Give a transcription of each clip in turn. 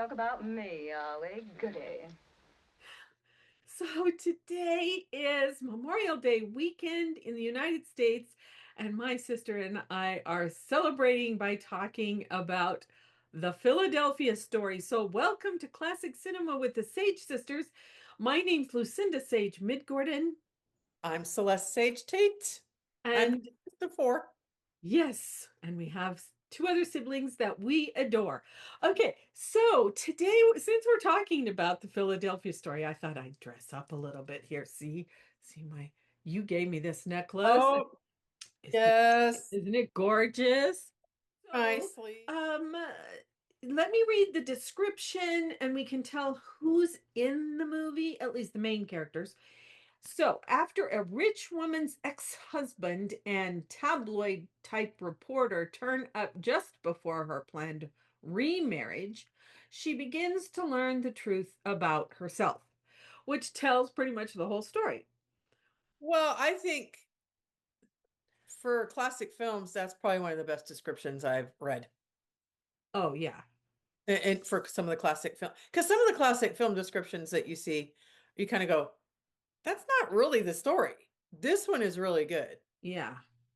talk about me, are we? Goody. So today is Memorial Day weekend in the United States, and my sister and I are celebrating by talking about the Philadelphia story. So, welcome to Classic Cinema with the Sage Sisters. My name's Lucinda Sage Midgordon, I'm Celeste Sage Tate. I'm and the four. yes, and we have two other siblings that we adore. Okay, so today, since we're talking about the Philadelphia story, I thought I'd dress up a little bit here. You gave me this necklace. Oh, Isn't it, yes, isn't it gorgeous? So, nicely. um, uh, let me read the description and we can tell who's in the movie, at least the main characters. So, after a rich woman's ex-husband and tabloid type reporter turn up just before her planned remarriage, she begins to learn the truth about herself, which tells pretty much the whole story. Well, I think for classic films, that's probably one of the best descriptions I've read. Oh, yeah. And for some of the classic film, because some of the classic film descriptions that you see, you kind of go, that's not really the story. This one is really good. Yeah.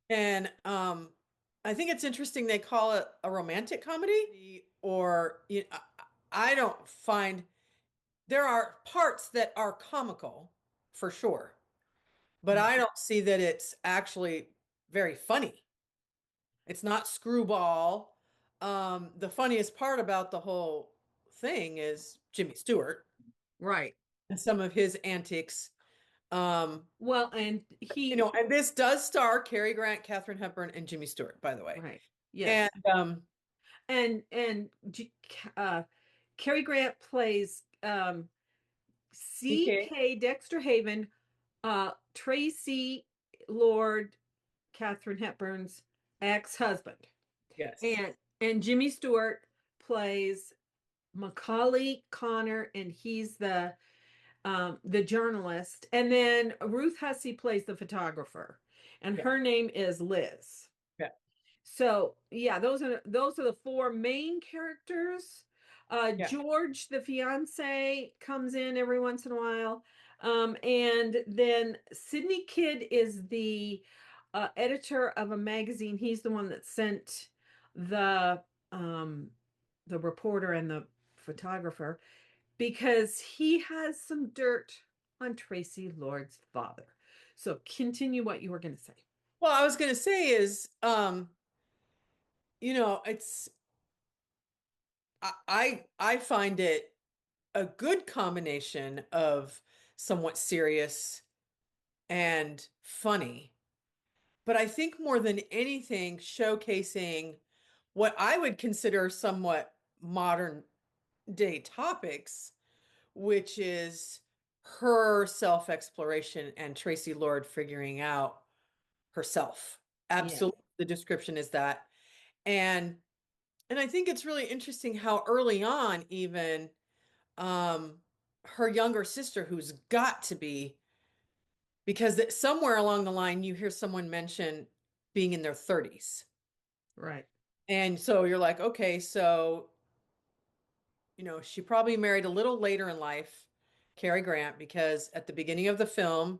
And I think it's interesting they call it a romantic comedy, or I don't find there are parts that are comical for sure, but I don't see that it's actually very funny. It's not screwball. The funniest part about the whole thing is Jimmy Stewart Right. and some of his antics. Um, Well, and and this does star Cary Grant, Katharine Hepburn, and Jimmy Stewart, by the way. right. Yes. And And Cary Grant plays CK, C.K. Dexter Haven, Tracy Lord, Katharine Hepburn's ex-husband. yes, And Jimmy Stewart plays Macaulay Connor, and he's the journalist. And then Ruth Hussey plays the photographer, and yeah, her name is Liz. yeah, So yeah, those are the four main characters. yeah. George, the fiance, comes in every once in a while. And then Sydney Kidd is the editor of a magazine. He's the one that sent the um, the reporter and the photographer because he has some dirt on Tracy Lord's father. So continue what you were going to say. Well, I was going to say is, it's I find it a good combination of somewhat serious and funny, but I think more than anything, showcasing what I would consider somewhat modern day topics, which is her self-exploration and Tracy Lord figuring out herself. Yeah. Absolutely, the description is that. And and I think it's really interesting how early on, even her younger sister, who's got to be, because somewhere along the line you hear someone mention being in their 30s. Right. And so you're like, okay, so she probably married a little later in life, Cary Grant, because at the beginning of the film,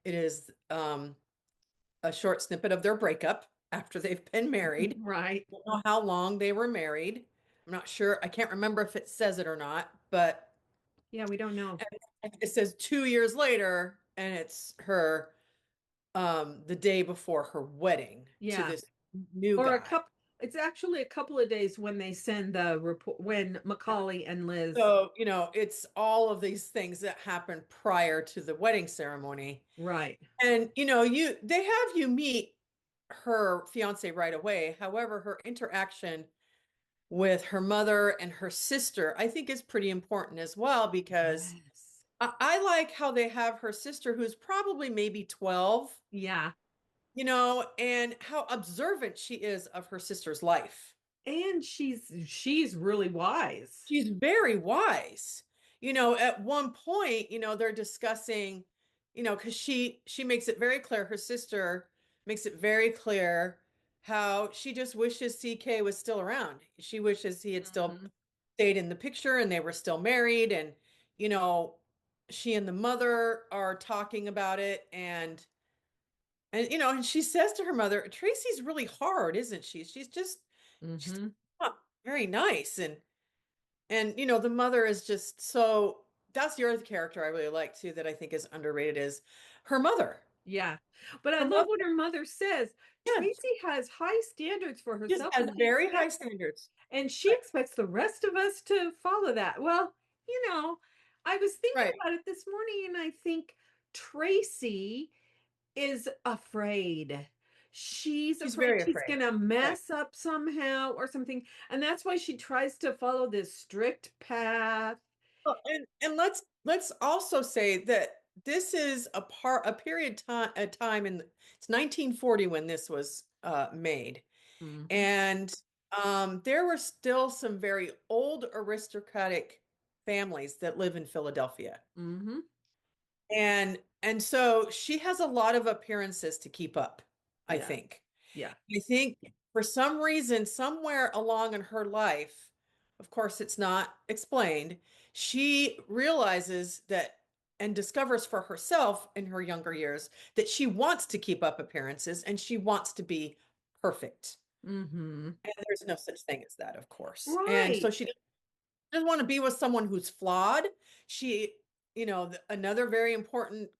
it is a short snippet of their breakup after they've been married. Right. Don't know how long they were married. I'm not sure. I can't remember if it says it or not, but Yeah, we don't know. it says 2 years later, and it's her the day before her wedding to Yeah. this new Or a guy. couple, it's actually a couple of days when they send the report when Macaulay and Liz. So, it's all of these things that happened prior to the wedding ceremony. Right. And they have you meet her fiance right away. However, her interaction with her mother and her sister, I think is pretty important as well because Yes. I like how they have her sister who's probably maybe 12, Yeah. and how observant she is of her sister's life. And she's really wise. She's very wise. At one point, they're discussing, because she makes it very clear, her sister makes it very clear how she just wishes CK was still around. She wishes he had still Mhm. stayed in the picture and they were still married. And, you know, she and the mother are talking about it. And she says to her mother, Tracy's really hard, isn't she? She's Mm-hmm. not very nice. And the mother is just so, that's the other character I really like too, that I think is underrated is her mother. Yeah. But I Her love mother, what her mother says. yeah, Tracy has high standards for just herself has very high standards. and she Right. expects the rest of us to follow that. Well, I was thinking Right. about it this morning and I think Tracy is afraid. She's She's afraid very she's afraid. gonna Right. mess up somehow or something. And that's why she tries to follow this strict path. Well, and let's also say that this is a period time a time in it's 1940 when this was made. Hmm. And there were still some very old aristocratic families that live in Philadelphia. Hmm. And so she has a lot of appearances to keep up, I Yeah. think. Yeah. I think for some reason, somewhere along in her life, of course, it's not explained, she realizes that and discovers for herself in her younger years that she wants to keep up appearances and she wants to be perfect. Hmm. And there's no such thing as that, of course. And so Right. she doesn't want to be with someone who's flawed. She, another very important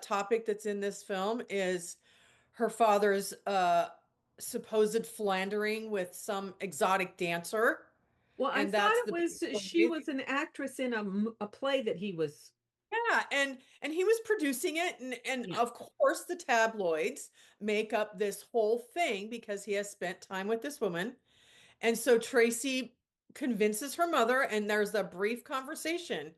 topic that's in this film is her father's supposed philandering with some exotic dancer. Well, I And thought that's it the was big she phrase. was an actress in a play that he was. Yeah, and he was producing it, and Yeah. of course the tabloids make up this whole thing because he has spent time with this woman. And so Tracy convinces her mother, and there's a brief conversation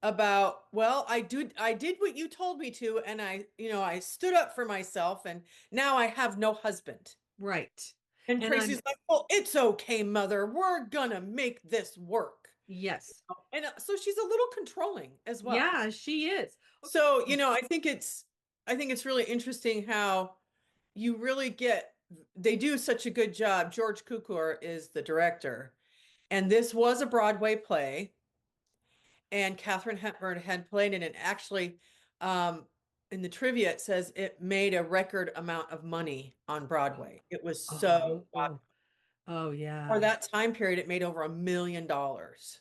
about, well, I did what you told me to, and I stood up for myself, and now I have no husband. Right. And And I'm Tracy's like, well, it's okay, mother. We're gonna make this work. yes. And so she's a little controlling as well. Yeah, she is. Okay. So, I think it's really interesting how you really they do such a good job. George Cukor is the director. And this was a Broadway play, and Katharine Hepburn had played in it. Actually, in the trivia, it says it made a record amount of money on Broadway. It was so Oh, popular. oh, oh, For yeah. that time period, it made over $1 million.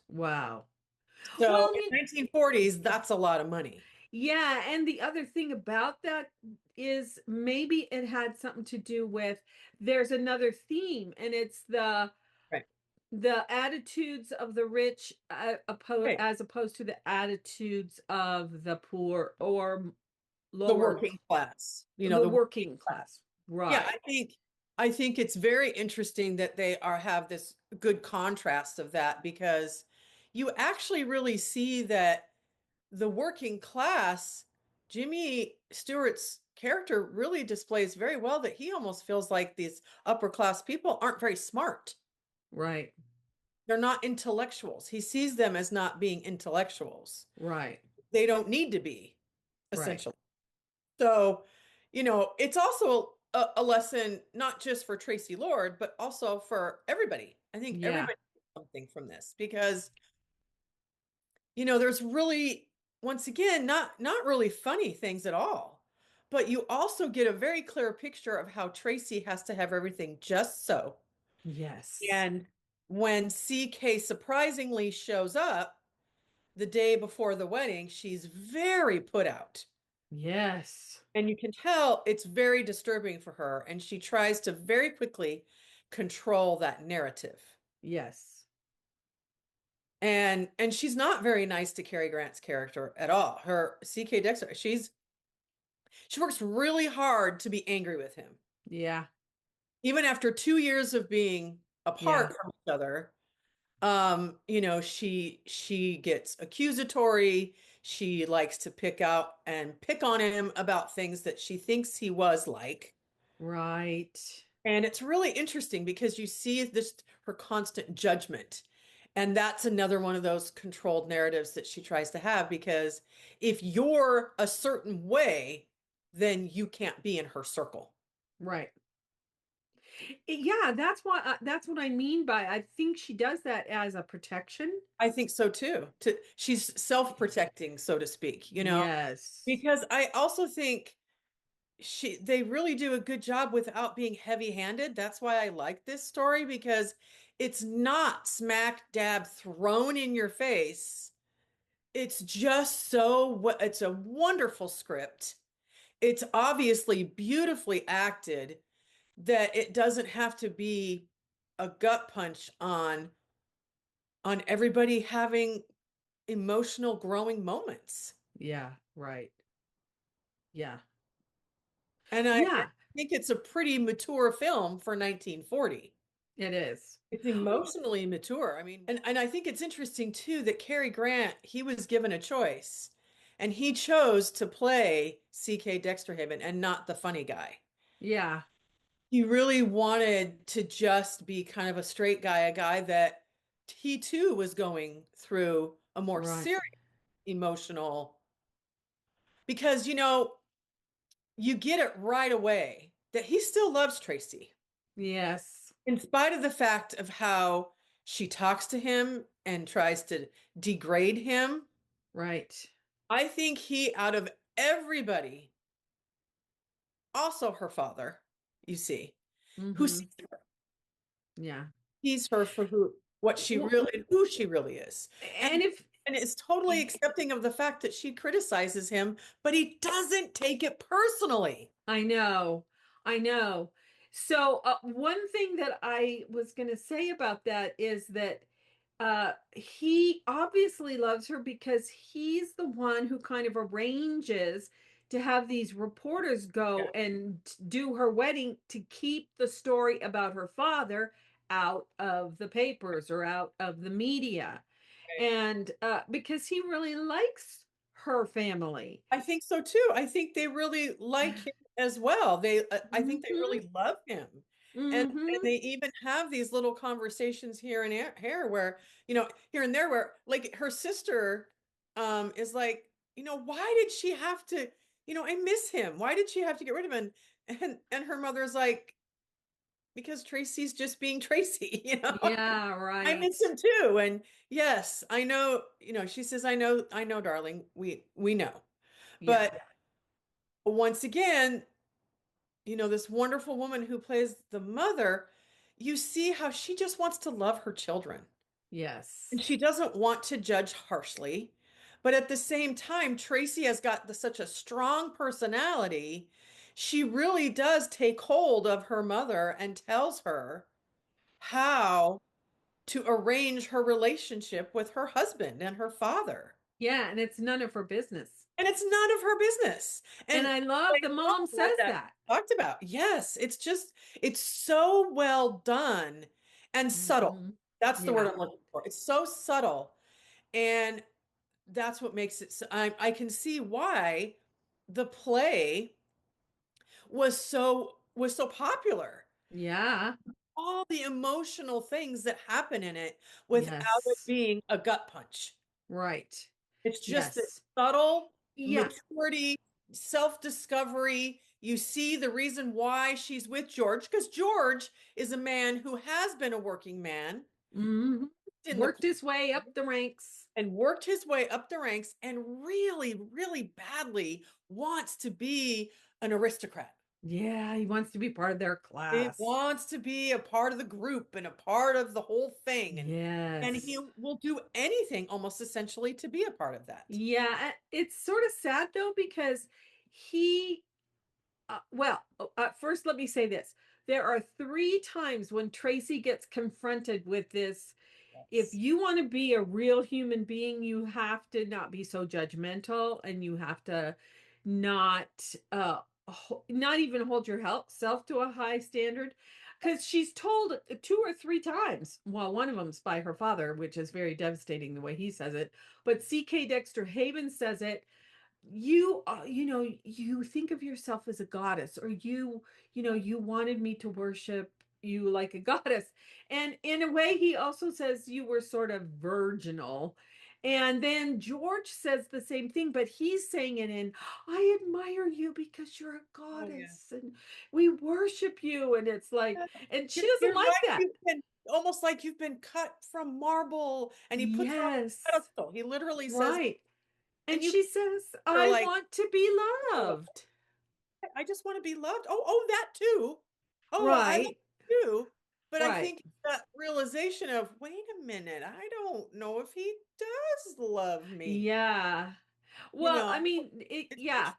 Wow. So Well, in 1940s, that's a lot of money. yeah, and the other thing about that is maybe it had something to do with there's another theme, and it's Right. the attitudes of the rich Right. as opposed to the attitudes of the poor or The lower, working class, the the working working class. class. Yeah, Right. I think it's very interesting that they have this good contrast of that, because you actually really see that the working class, Jimmy Stewart's character really displays very well that he almost feels like these upper class people aren't very smart. Right. They're not intellectuals. He sees them as not being intellectuals. Right. They don't need to be, Right. essentially. So, it's also a lesson not just for Tracy Lord, but also for everybody. I think Yeah. everybody gets something from this because, there's really, once again, not really funny things at all. But you also get a very clear picture of how Tracy has to have everything just so. Yes. And when CK surprisingly shows up the day before the wedding, she's very put out. Yes. And you can tell it's very disturbing for her. And she tries to very quickly control that narrative. Yes. And she's not very nice to Cary Grant's character at all. Her CK Dexter, she works really hard to be angry with him. Yeah. Even after 2 years of being Yeah. apart from each other, she gets accusatory. She likes to pick on him about things that she thinks he was like. Right. And it's really interesting because you see this her constant judgment. And that's another one of those controlled narratives that she tries to have, because if you're a certain way, then you can't be in her circle. Right. Yeah, that's what I mean by I think she does that as a protection. I think so too. She's self-protecting, so to speak, Yes. because I also think they really do a good job without being heavy-handed. That's why I like this story because it's not smack dab thrown in your face. It's just it's a wonderful script. It's obviously beautifully acted that it doesn't have to be a gut punch on everybody having emotional growing moments. Yeah, right. Yeah. And I Yeah, think it's a pretty mature film for 1940. it is. It's emotionally mature. I mean, and I think it's interesting too that Cary Grant, he was given a choice and he chose to play C.K. Dexterhaven and not the funny guy. Yeah, He really wanted to just be kind of a straight guy, a guy that he too was going through a more right. serious emotional, because you get it right away that he still loves Tracy Yes, in spite of the fact of how she talks to him and tries to degrade him. right. I think he, out of everybody, also her father, you see, who Mm-hmm. sees her, Yeah. sees her for what she Well, really, who she really is. and if And is totally accepting of the fact that she criticizes him, but he doesn't take it personally. I know, I know. So, one thing that I was going to say about that is that he obviously loves her because he's the one who kind of arranges to have these reporters go and do her wedding to keep the story about her father out of the papers or out of the media. And because he really likes her family. I think so too. I think they really like him as well. I think they Mm-hmm. really love him. And Mm-hmm. they even have these little conversations here and here where, here and there where like her sister is like, why did she have to, I miss him. Why did she have to get rid of him? And her mother's like, because Tracy's just being Tracy, Yeah, I right. miss him too. And yes, I know, she says, I know, darling, we know. Yeah. But once again, this wonderful woman who plays the mother, you see how she just wants to love her children. Yes. And she doesn't want to judge harshly. But at the same time, Tracy has got such a strong personality. She really does take hold of her mother and tells her how to arrange her relationship with her husband and her father. Yeah, and it's none of her business. And it's none of her business. And And I I love the love mom what says that that. talked about. Yes, it's so well done and subtle. Mm-hmm. That's the word Yeah. I'm looking for. It's so subtle. And that's what makes it so, I can see why the play was so popular. Yeah. All the emotional things that happen in it without it Yes. being a gut punch. Right. It's just this Yes. subtle Yeah. maturity, self-discovery. You see the reason why she's with George, because George is a man who has been a working man Mm-hmm. in the Worked his way up the ranks. and worked his way up the ranks and really, really badly wants to be an aristocrat. Yeah, he wants to be part of their He class. wants to be a part of the group and a part of the whole thing. And he Yes. will do anything almost essentially to be a part of that. Yeah, it's sort of sad though because he first let me say this. There are three times when Tracy gets confronted with this. If Yes. you want to be a real human being, you have to not be so judgmental and you have to not not even hold yourself to a high standard, because she's told two or three times, well, one of them's by her father, which is very devastating the way he says it, but CK Dexter Haven says it. You think of yourself as a goddess, or you wanted me to worship you like a goddess. And in a way he also says you were sort of virginal. And then George says the same thing, but he's saying it in, I admire you because you're a Oh yeah. goddess and we worship you. And it's like, Yeah. and she You're doesn't like right. that. You've been almost like you've been cut from marble, and he puts her on a Yes, pedestal. He literally says, right. and And you she says, are I like, want to be oh, loved. I just want to be loved. Oh, that too. Oh, well, I love Right, you too. But I right. think that realization of, wait a minute, I don't know if he does love me. Yeah. You Well, know, I mean, it's yeah. interesting.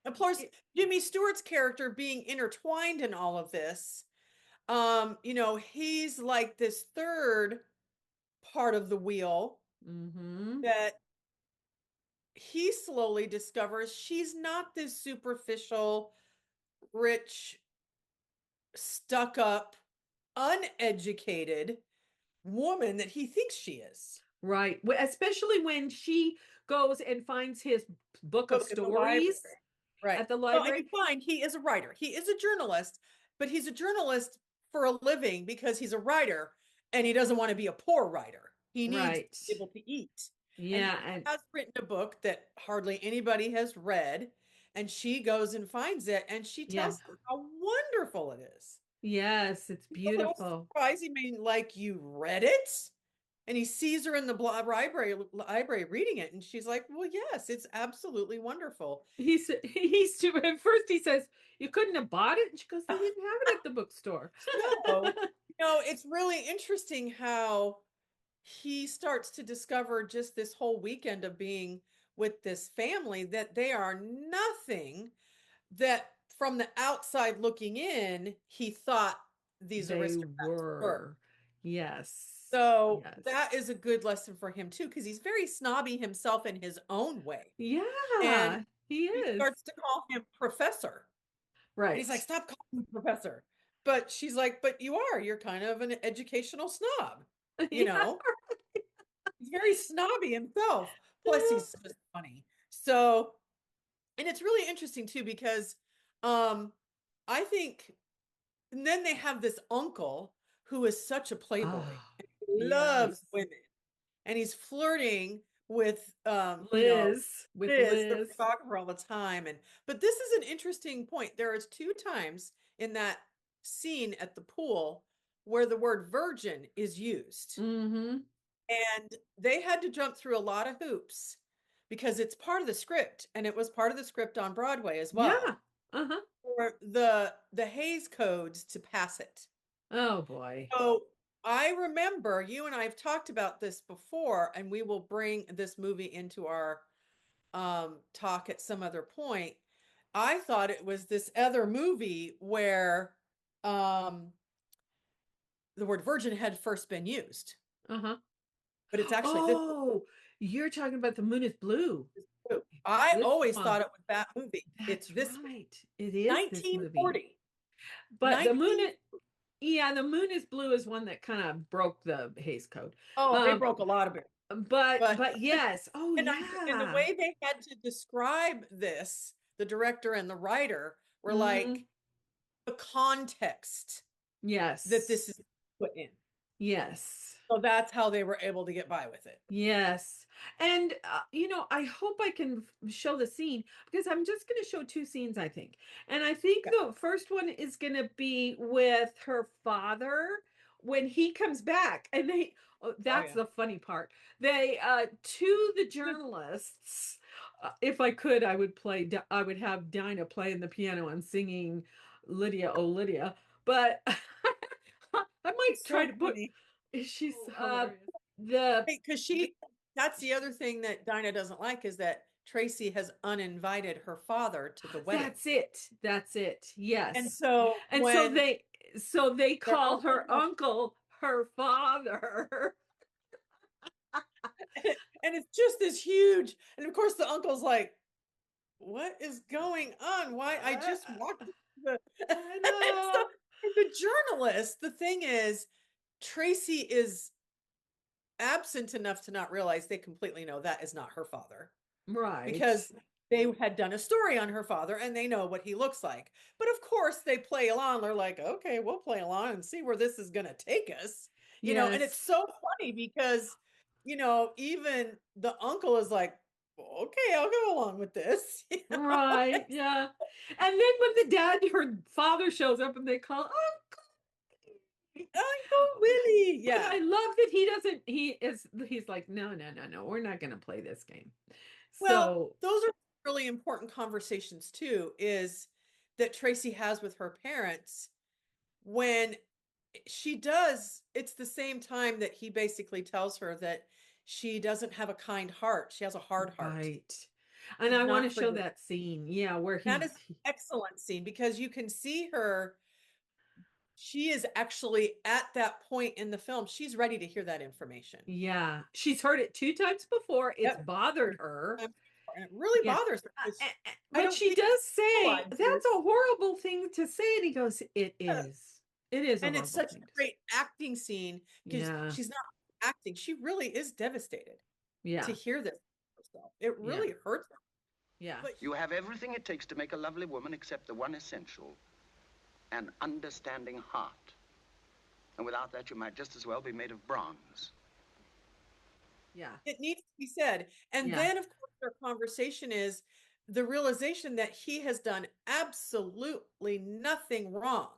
Of course, It, Jimmy Stewart's character being intertwined in all of this, he's like this third part of the wheel mm-hmm. that he slowly discovers she's not this superficial, rich, stuck up, uneducated woman that he thinks she is. Right. Especially when she goes and finds his book of Book at the library. stories Right. at the Well, and library. you find he is a writer. He is a journalist, but he's a journalist for a living because he's a writer and he doesn't want to be a poor writer. He needs to Right. be able to eat. And Yeah. he And has written a book that hardly anybody has read. And she goes and finds it and she yeah. tells him how wonderful it is. Yes, it's He's a little beautiful. surprised. He mean, like, you read it? And he sees her in the library reading it. And she's like, well, yes, it's absolutely wonderful. He's at first he says, you couldn't have bought it? And she goes, they didn't have it at the bookstore. No, it's really interesting how he starts to discover just this whole weekend of being with this family that they are nothing that from the outside looking in, he thought these They aristocrats were. were. Yes. So Yes. that is a good lesson for him too, because he's very snobby himself in his own way. And Yeah, he she is. starts to call him professor. And he's like, Right. stop calling me professor. But she's like, but you're kind of an educational snob, you Yeah. know? He's very snobby himself. Plus, he's just funny. So, and it's really interesting too, because um, I think, and then they have this uncle who is such a playboy Oh, and he loves yes. women and he's flirting with With Liz, the Liz. photographer, all the time. And but this is an interesting point. There is two times in that scene at the pool where the word virgin is used. Mm-hmm. And they had to jump through a lot of hoops because it's part of the script and it was part of the script on Broadway as well. Yeah. Uh-huh. For the Hays codes to pass it. Oh boy. So I remember you and I have talked about this before, and we will bring this movie into our talk at some other point. I thought it was this other movie where um, the word virgin had first been used, Uh-huh. but it's actually this. Oh, you're talking about The Moon is Blue. I This always one. thought it was that movie. It's That's this right. It is this movie. 1940. But the moon 19 yeah, The Moon is Blue is one that kind of broke the Hays Code. Oh, they Um, broke a lot of it. but But yes. Oh and the yeah. way they had to describe this, the director and the writer were Mm-hmm. like the context that this Yes. is put in. Yes. So that's how they were able to get by with it. Yes. And, I hope I can show the scene because I'm just going to show two scenes, I think. And I think Okay. the first one is going to be with her father when he comes back. And Oh that's yeah. the funny part. They, to the journalists, if I could, I would have Dinah playing the piano and singing Lydia, oh Lydia. But I might It's try so to put, funny. she's, Hilarious. the Because that's the other thing that Dinah doesn't like is that Tracy has uninvited her father to the wedding. That's it. That's it. And Yes. so And when so they their call uncle her uncle her father. and it's just this huge, and of course the uncle's like, what is going on? Why I just walked the I and so know. and the journalist, the thing is, Tracy is absent enough to not realize they completely know that is not her father Right. because they had done a story on her father and they know what he looks like. But of course, they play along. They're like, okay, we'll play along and see where this is going to take us. And it's Yes. so funny because even the uncle is like, okay, I'll go along with this. Right, yeah. And then when the dad, her father shows up and they call Uncle. Uncle Willie. But Yeah. I love that he doesn't, he's like, no, no, no, no, we're not gonna play this game. Well, So those are really important conversations too, is that Tracy has with her parents when she does, it's the same time that he basically tells her that she doesn't have a kind heart. She has a hard heart. right. And She's I want to not show forgiving. that scene, yeah, where That is an excellent scene because you can see her. She is actually at that point in the film. She's ready to hear that information. yeah, she's heard it 2 times before. It's Yep. bothered her. And it really Yeah. bothers her because I But don't she think does she say, realizes. that's a horrible thing to say. And he goes, it is. It is a And it's horrible such thing a to say. great acting scene because Yeah. she's not acting. She really is devastated to Yeah. hear this herself. It Yeah. really hurts her. Yeah. But You have everything it takes to make a lovely woman except the one essential, an understanding heart. And without that, you might just as well be made of bronze. Yeah. it needs to be said. And Yeah. then, of course, our conversation is the realization that he has done absolutely nothing wrong.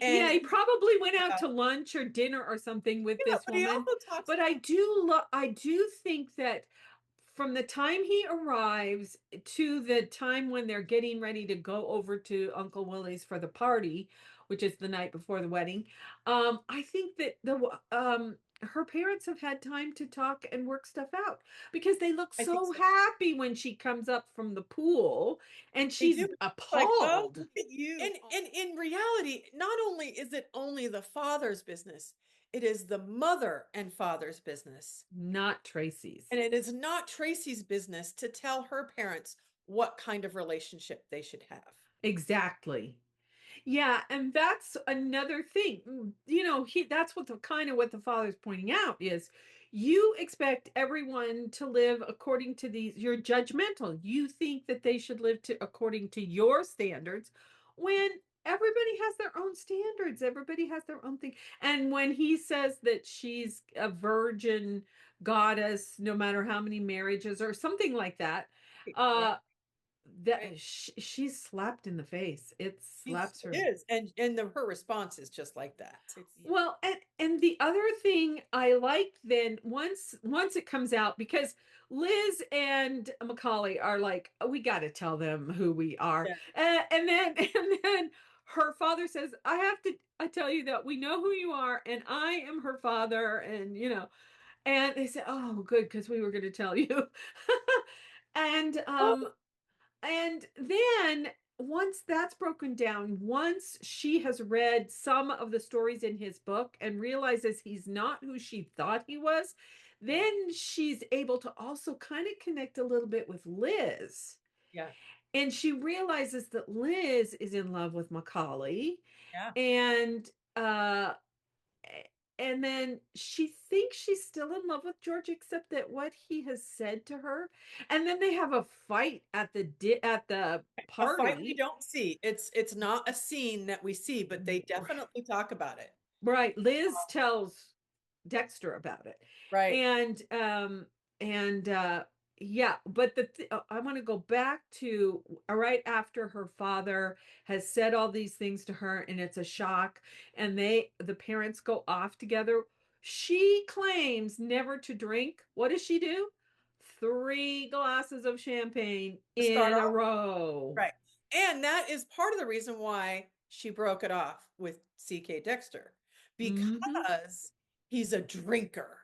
And Yeah, he probably went out yeah, to lunch or dinner or something with this but he woman. also talks. But I do think that from the time he arrives to the time when they're getting ready to go over to Uncle Willie's for the party, which is the night before the wedding, I think that her parents have had time to talk and work stuff out because they look I think so so. happy when she comes up from the pool and They she's do. Like, oh, appalled. look at you. And in reality, not only is it only the father's business, it is the mother and father's business. Not Tracy's. And it is not Tracy's business to tell her parents what kind of relationship they should have. Exactly. Yeah, and that's another thing. That's what the kind of what the father's pointing out is you expect everyone to live according to these, you're judgmental. You think that they should live to according to your standards when everybody has their own standards. Everybody has their own thing. And when he says that she's a virgin goddess, no matter how many marriages or something like that, Yeah. uh that Right. she's slapped in the face. It slaps It her. is. Her response is just like that. Well, and the other thing I like then once it comes out because Liz and Macaulay are like, "Oh, we got to tell them who we are," Yeah. and then and then her father says, I tell you that we know who you are, and I am her father, and they say, "Oh, good, because we were going to tell you," and Oh, and then once that's broken down, once she has read some of the stories in his book and realizes he's not who she thought he was, then she's able to also kind of connect a little bit with Liz. yeah. And she realizes that Liz is in love with Macaulay. Yeah. And and then she thinks she's still in love with George, except that what he has said to her, and then they have a fight at the A fight we party. don't see. It's not a scene that we see, but they definitely talk about it. Right, Liz tells Dexter about it, Right. and yeah, but I want to go back to right after her father has said all these things to her, and it's a shock, and the parents go off together. She claims never to drink. What does she do? 3 glasses of champagne To start in a off. row. Right. And that is part of the reason why she broke it off with CK Dexter Mm-hmm. because he's a drinker.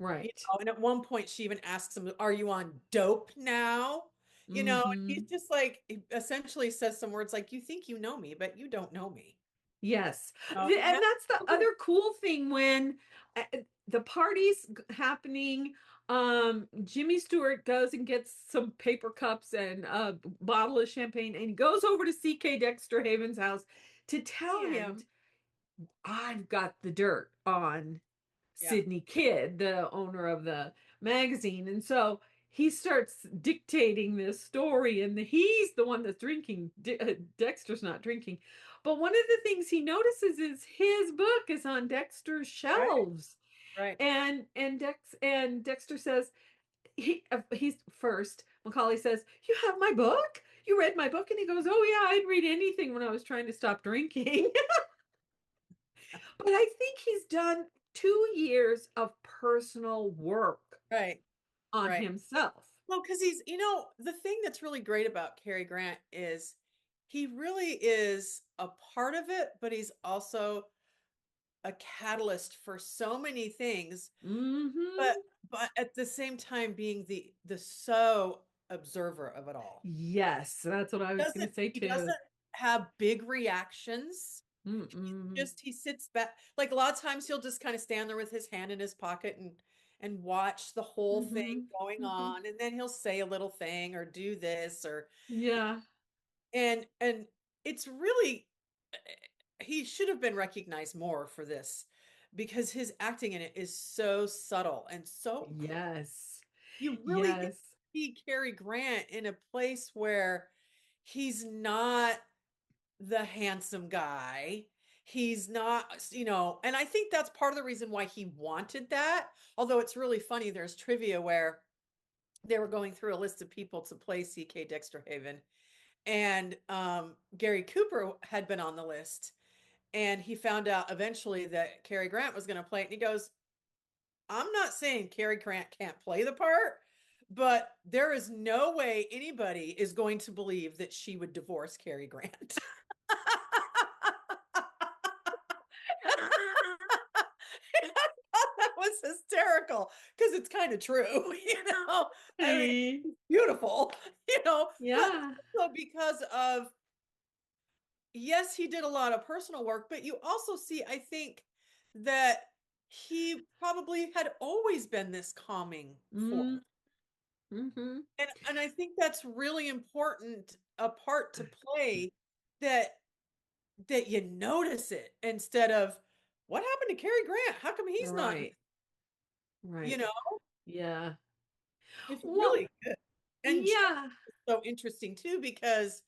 Right. And at one point she even asks him, "Are you on dope now?" And Mm-hmm. he's just like, he essentially says some words like, "You think you know me, but you don't know me." Yes. And And that's that's the other cool thing when the party's happening. Jimmy Stewart goes and gets some paper cups and a bottle of champagne and goes over to CK Dexter Haven's house to tell him, I've got the dirt on yeah, Sydney Kidd, the owner of the magazine. And so he starts dictating this story, and he's the one that's drinking. Dexter's not drinking. But one of the things he notices is his book is on Dexter's right. shelves. Right. And Dexter says, he's first. Macaulay says, "You have my book? You read my book?" And he goes, "Oh yeah, I'd read anything when I was trying to stop drinking." But I think he's done 2 years of personal work Right. on Right. himself. Well, because he's, the thing that's really great about Cary Grant is he really is a part of it, but he's also a catalyst for so many things, Mm-hmm. but at the same time being the so observer of it all. Yes, that's what I was going to say He too. doesn't have big reactions. Mm-mm. He sits back. Like a lot of times he'll just kind of stand there with his hand in his pocket and watch the whole thing Mm-hmm. going Mm-hmm. on, and then he'll say a little thing or do this or Yeah. and it's really he should have been recognized more for this because his acting in it is so subtle and so Yes. you really get to Yes. see Cary Grant in a place where he's not the handsome guy. He's not, and I think that's part of the reason why he wanted that. Although it's really funny, there's trivia where they were going through a list of people to play CK Dexter Haven, and Gary Cooper had been on the list, and he found out eventually that Cary Grant was going to play it, and he goes, "I'm not saying Cary Grant can't play the part, but there is no way anybody is going to believe that she would divorce Cary Grant." I thought that was hysterical because it's kind of true, I mean, See? beautiful, but Yeah. also because of, yes, he did a lot of personal work, but you also see, I think, that he probably had always been this calming force. Mm, mm-hmm. And I think that's really important a part to play that you notice it instead of what happened to Cary Grant? How come he's not, Right. you Right. know, Yeah. it's Well, really good. And George yeah. is so interesting too because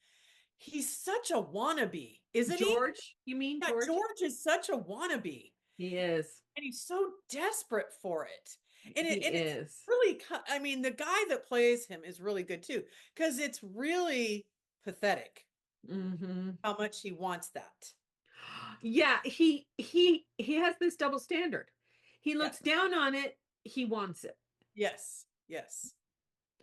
he's such a wannabe, isn't he? George, you mean Yeah, George? George is such a wannabe. He is. And he's so desperate for it. He And it's is. really, I mean, the guy that plays him is really good too, because it's really pathetic Mm-hmm. how much he wants that. Yeah, he has this double standard. He Yeah. looks down on it, he wants it. Yes. Yes.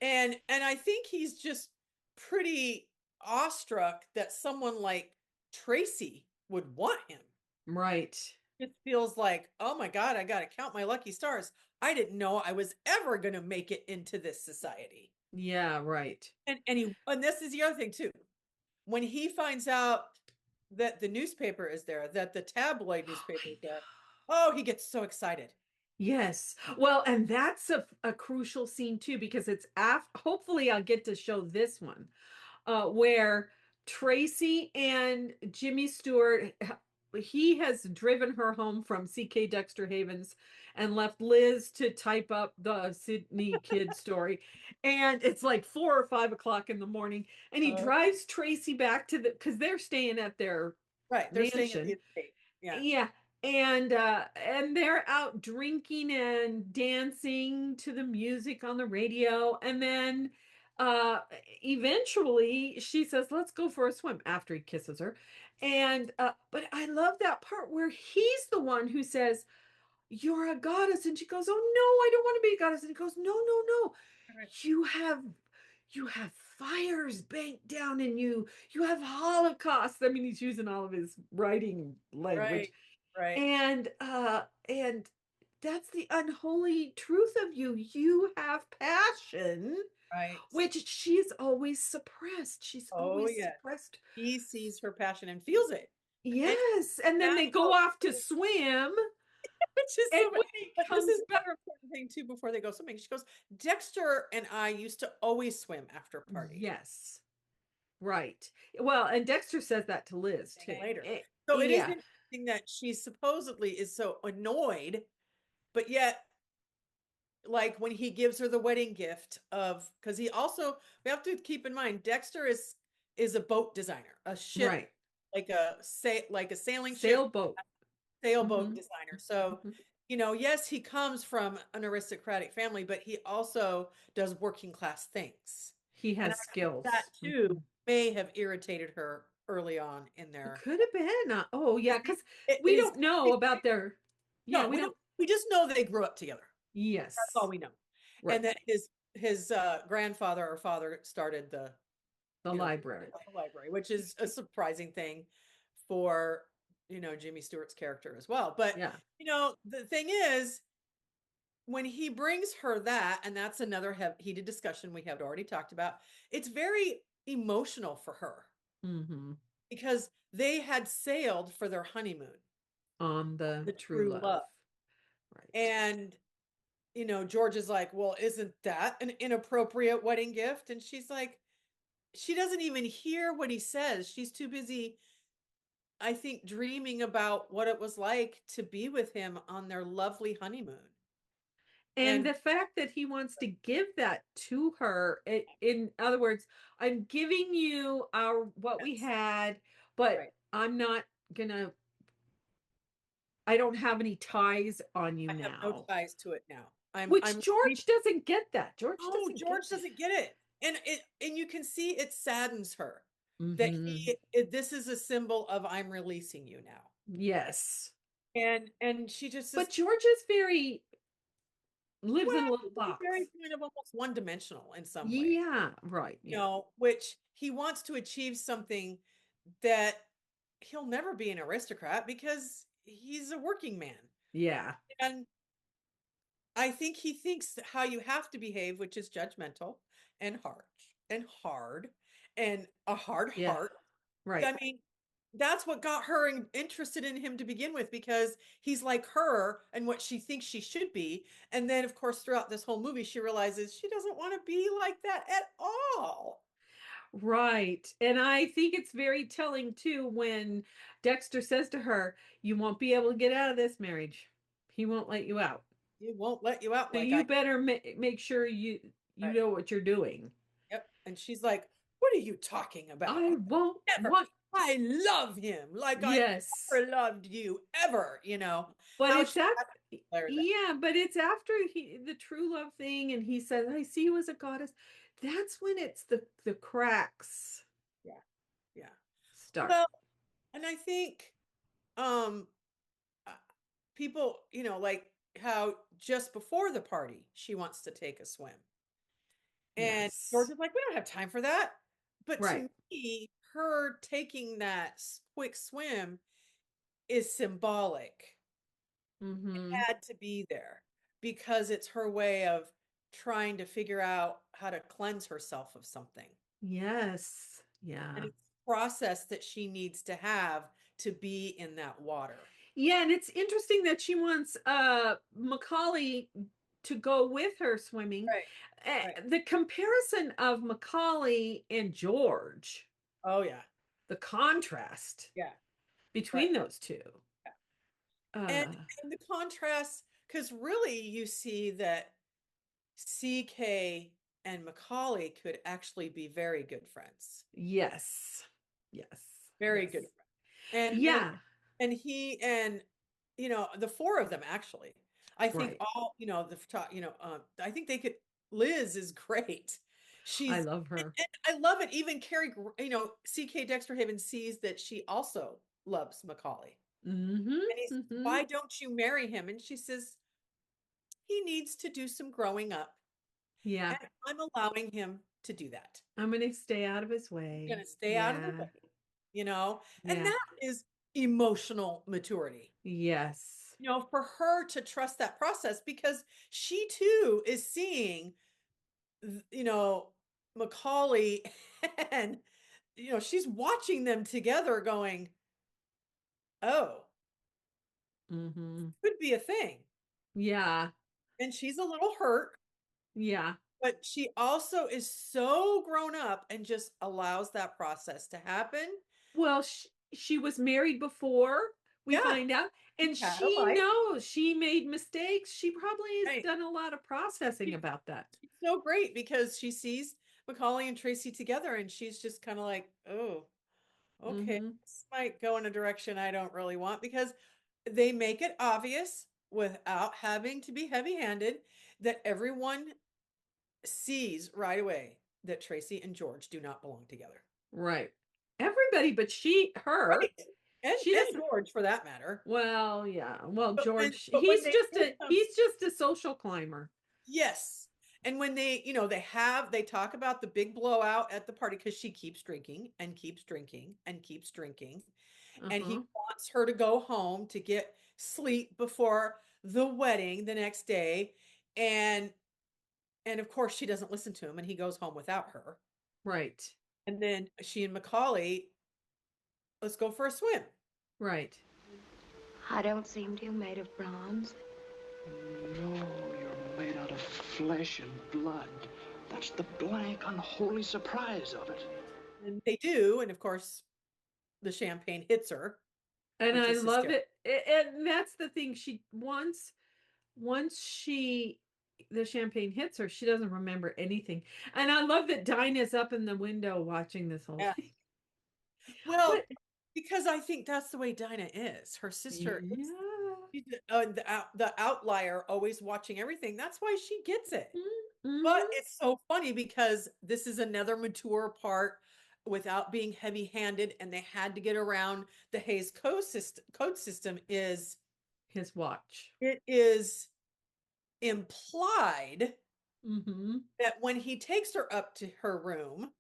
And I think he's just pretty awestruck that someone like Tracy would want him. Right. It feels like, oh my God, I got to count my lucky stars. I didn't know I was ever going to make it into this society. Yeah, right. And this is the other thing too. When he finds out that the newspaper is there, that the tabloid newspaper is there, oh, he gets so excited. Yes. Well, and that's a crucial scene too, because it's hopefully I'll get to show this one, where Tracy and Jimmy Stewart, he has driven her home from CK Dexter Havens and left Liz to type up the Sydney kid story. And it's like 4 or 5 o'clock in the morning. And he drives Tracy back to because they're staying at their Right. They're staying at the mansion. estate. Yeah. Yeah. And they're out drinking and dancing to the music on the radio. And then uh eventually she says, "Let's go for a swim," after he kisses her. And but I love that part where he's the one who says, "You're a goddess." And she goes, "Oh no, I don't want to be a goddess." And he goes, "No, no, no. Right. You have fires banked down in you. You have holocaust." I mean, he's using all of his writing language. Right. Right. And that's the unholy truth of you. You have passion, Right. which she's always suppressed. She's Oh, always yes. suppressed. He sees her passion and feels it. And Yes. And then that's they go off to swim, which is and so when funny. he But this comes is back, another important thing too before they go swimming. She goes, Dexter and I used to always swim after parties. yes, right. Well, and Dexter says that to Liz too. Later. So it is Yeah, interesting that she supposedly is so annoyed, but yet, like when he gives her the wedding gift of, because he also, we have to keep in mind, Dexter is a boat designer, a ship, right. like a sailing ship Sailboat. sailboat Mhm. designer. So Mhm. yes, he comes from an aristocratic family, but he also does working class things. He And has I think skills. that too may have irritated her early on in It their. could have been. Oh, yeah, because It we is. don't know about their. Yeah, No, we we don't. don't. We just know they grew up together. That's all Yes, we know. right. And that his grandfather or father started the The you know library. the library, which is a surprising thing for Jimmy Stewart's character as well. But Yeah. the thing is, when he brings her that, and that's another heated discussion we have already talked about, it's very emotional for her Mm-hmm. because they had sailed for their honeymoon, On the the true true love. love. Right. And, George is like, well, isn't that an inappropriate wedding gift? And she's like, she doesn't even hear what he says. She's too busy, I think, dreaming about what it was like to be with him on their lovely honeymoon. And And the fact that he wants to give that to her, in other words, I'm giving you what we yes, had, but right. I'm not gonna, I don't have any ties on you I have no now. ties to it now. Which Leaving. George doesn't get that. George No, doesn't get George that. doesn't get it. And you can see it saddens her that Mm-hmm. this is a symbol of I'm releasing you now. Yes. And she just says, But George is very lives in a well, little he's box. very kind of almost one-dimensional in some way, Yeah, right. Yeah. which he wants to achieve something that he'll never be an aristocrat because he's a working man. Yeah. And I think he thinks how you have to behave, which is judgmental and hard and a hard Yeah. heart. Right. I mean, that's what got her interested in him to begin with, because he's like her and what she thinks she should be. And then, of course, throughout this whole movie, she realizes she doesn't want to be like that at all. Right. And I think it's very telling too when Dexter says to her, "You won't be able to get out of this marriage. He won't let you out. He won't let you out So like you I. better make sure you Right. know what you're doing." Yep. And she's like, "What are you talking about? I won't Never. want. I love him like I Yes. never loved you ever." But How it's she after, has to declare that. yeah, but it's after the true love thing, and he says, "I see you as a goddess." That's when it's the cracks Yeah. Yeah. start. Well, and I think um uh, people, like how just before the party, she wants to take a swim. And George Yes. is like, we don't have time for that. But Right. to me, her taking that quick swim is symbolic. Mm-hmm. Had to be there because it's her way of trying to figure out how to cleanse herself of something. Yes. And Yeah. it's a process that she needs to have to be in that water. Yeah, and it's interesting that she wants Macaulay to go with her swimming. Right. Right. The comparison of Macaulay and George, Oh yeah. the contrast Yeah. Right. between those two. Yeah. Uh And the contrast, because really you see that CK and Macaulay could actually be very good friends. yes. Yes. Very Yes. good friends. And Yeah, he and the four of them actually. I think right. all, the top, I think they could. Liz is great. I She's love her. and I love it. Even Carrie, CK Dexter Haven sees that she also loves Macaulay. Mm-hmm. And he says, Mm-hmm. why don't you marry him? And she says, he needs to do some growing up. Yeah. And I'm allowing him to do that. I'm gonna stay out of his I'm way. going to stay out of the Yeah. way, you know? And Yeah. that is emotional maturity, Yes. for her to trust that process, because she too is seeing, Macaulay and, she's watching them together going, oh, Mm-hmm. could be a thing. Yeah. And she's a little hurt, Yeah. but she also is so grown up and just allows that process to happen. Well, she was married before, we Yeah, find out, she and had a she life. knows she made mistakes. She probably has Right. done a lot of processing She- about that. She's so great because she sees Macaulay and Tracy together and she's just kind of like, oh, okay, Mm-hmm. this might go in a direction I don't really want, because they make it obvious without having to be heavy-handed, that everyone sees right away that Tracy and George do not belong together. Right. Everybody, but her. Right. She And doesn't. George for that matter. Well, yeah. Well, But George, when they he's just a social climber. yes. And when they, they talk about the big blowout at the party because she keeps drinking and keeps drinking and keeps drinking. And he Uh-huh. wants her to go home to get sleep before the wedding the next day. And of course she doesn't listen to him and he goes home without her. Right. And then she and Macaulay, let's go for a swim. Right. I don't seem to have made of bronze. No, you're made out of flesh and blood. That's the blank, unholy surprise of it. And they do. And of course, the champagne hits her. And I is love hysterical. it. And that's the thing. Once the champagne hits her, she doesn't remember anything. And I love that Dinah's up in the window watching this whole Yeah. thing. Well, But because I think that's the way Dinah is. Her sister is yeah. the outlier, always watching everything. That's why she gets it. Mm-hmm. But it's so funny because this is another mature part without being heavy-handed, and they had to get around the Hayes code system is His watch. it is implied Mm-hmm. that when he takes her up to her room,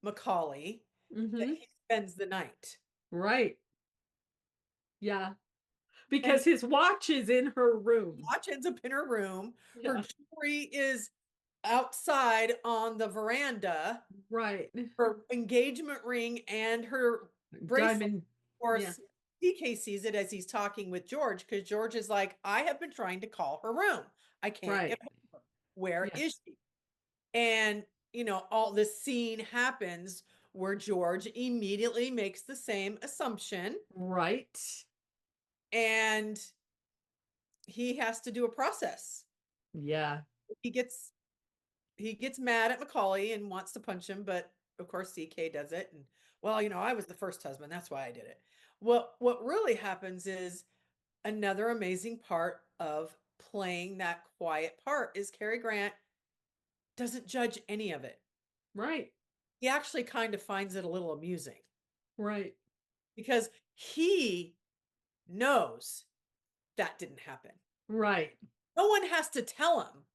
Macaulay, that Mm-hmm. he spends the night. Right. Yeah. And Because his watch is in her room. watch ends up in her room. Yeah. Her jewelry is outside on the veranda. Right. Her engagement ring and her bracelet. Diamond. Of course, Yeah. DK sees it as he's talking with George because George is like, I have been trying to call her room. I can't Right. get her. Where Yeah. is she? And, all this scene happens where George immediately makes the same assumption. Right. And he has to do a process. Yeah. He gets mad at Macaulay and wants to punch him, but of course CK does it. And well, I was the first husband. That's why I did it. What really happens is another amazing part of playing that quiet part is Cary Grant doesn't judge any of it. Right. He actually kind of finds it a little amusing Right. because he knows that didn't happen. Right. No one has to tell him.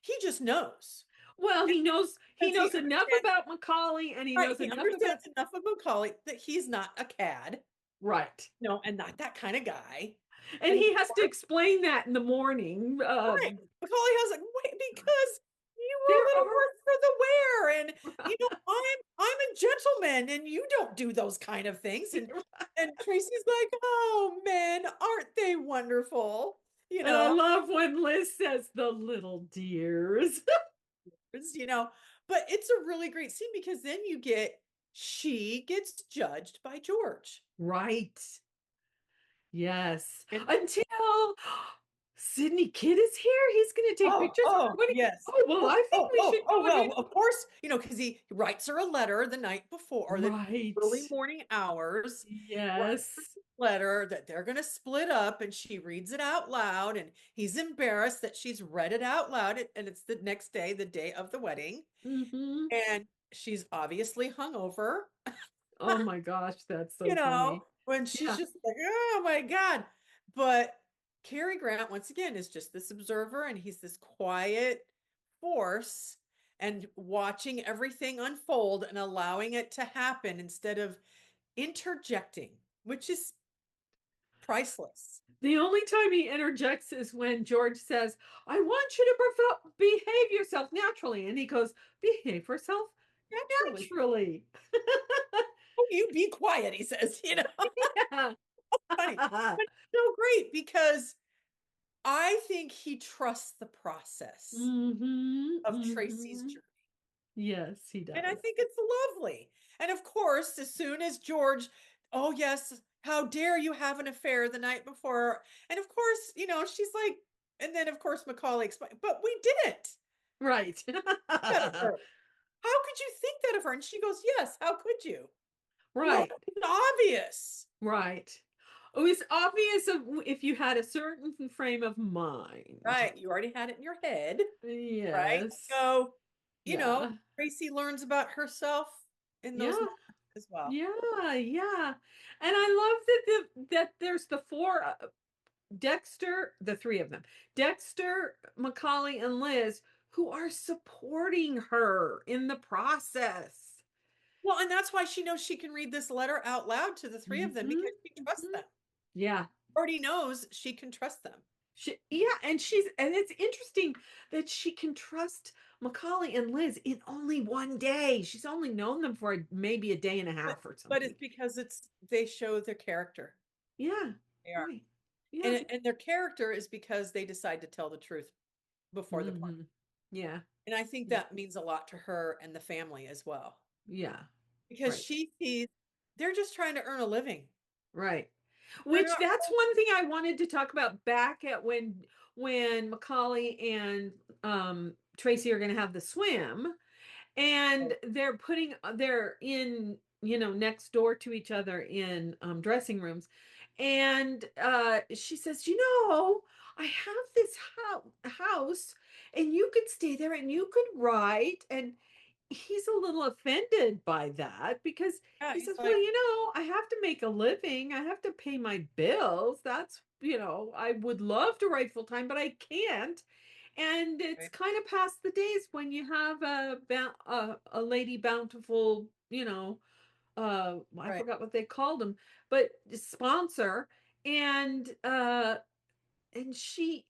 He just knows. Well, he knows Because he enough understands- about Macaulay, and he Right, knows he enough understands about enough of Macaulay that he's not a cad. right. No, and not that kind of guy. And he has to explain that in the morning. Right. Macaulay has like, wait, because you were There a little are- work for the wear, and I'm a gentleman, and you don't do those kind of things. And Tracy's like, oh men, aren't they wonderful? And I love when Liz says the little dears. But it's a really great scene because then she gets judged by George. Right. Yes. And- Until Sydney Kidd is here. He's going to take pictures. Yes. Oh, well, I think we should go well, ahead. of course, because he writes her a letter the night before or the Right. early morning hours. Yes. Letter that they're going to split up, and she reads it out loud, and he's embarrassed that she's read it out loud, and it's the next day, the day of the wedding, Mm-hmm. and she's obviously hungover. Oh my gosh, that's so funny. When she's Yeah. just like, oh my God. But Cary Grant, once again, is just this observer, and he's this quiet force and watching everything unfold and allowing it to happen instead of interjecting, which is priceless. The only time he interjects is when George says, I want you to behave yourself naturally. And he goes, behave yourself naturally. Oh, you be quiet, he says, Yeah. Funny. But so great because I think he trusts the process of Tracy's journey. Yes, he does. And I think it's lovely. And of course, as soon as George, oh yes, how dare you have an affair the night before? And of course, she's like, and then of course Macaulay explained, but we didn't. Right. How could you think that of her? And she goes, yes, how could you? Right. Well, it's obvious. Right. It was obvious if you had a certain frame of mind. Right. You already had it in your head. Right. Yes. So, Yeah. Tracy learns about herself in those Yeah. moments as well. Yeah. Yeah. And I love that there's the four Dexter, the three of them, Dexter, Macaulay, and Liz, who are supporting her in the process. Well, and that's why she knows she can read this letter out loud to the three of them Mhm, because she trusts mhm. them. Yeah. Already knows she can trust them. Yeah, and it's interesting that she can trust Macaulay and Liz in only one day. She's only known them for maybe a day and a half or But it's something. because they show their character. Yeah. They are. Right. Yeah. And their character is because they decide to tell the truth before the plan. Yeah. And I think that means a lot to her and the family as well. Yeah. Because Right. she sees they're just trying to earn a living. Right. They're Which not that's one thing I wanted to talk about back at when Macaulay and Tracy are going to have the swim, and they're in, next door to each other in dressing rooms, and she says, I have this house, and you could stay there and you could write. And he's a little offended by that because yeah, he he's says, well, like, I have to make a living. I have to pay my bills. That's, I would love to write full time, but I can't. And it's right, kind of past the days when you have a Lady Bountiful, I right. forgot what they called him, but sponsor. And she,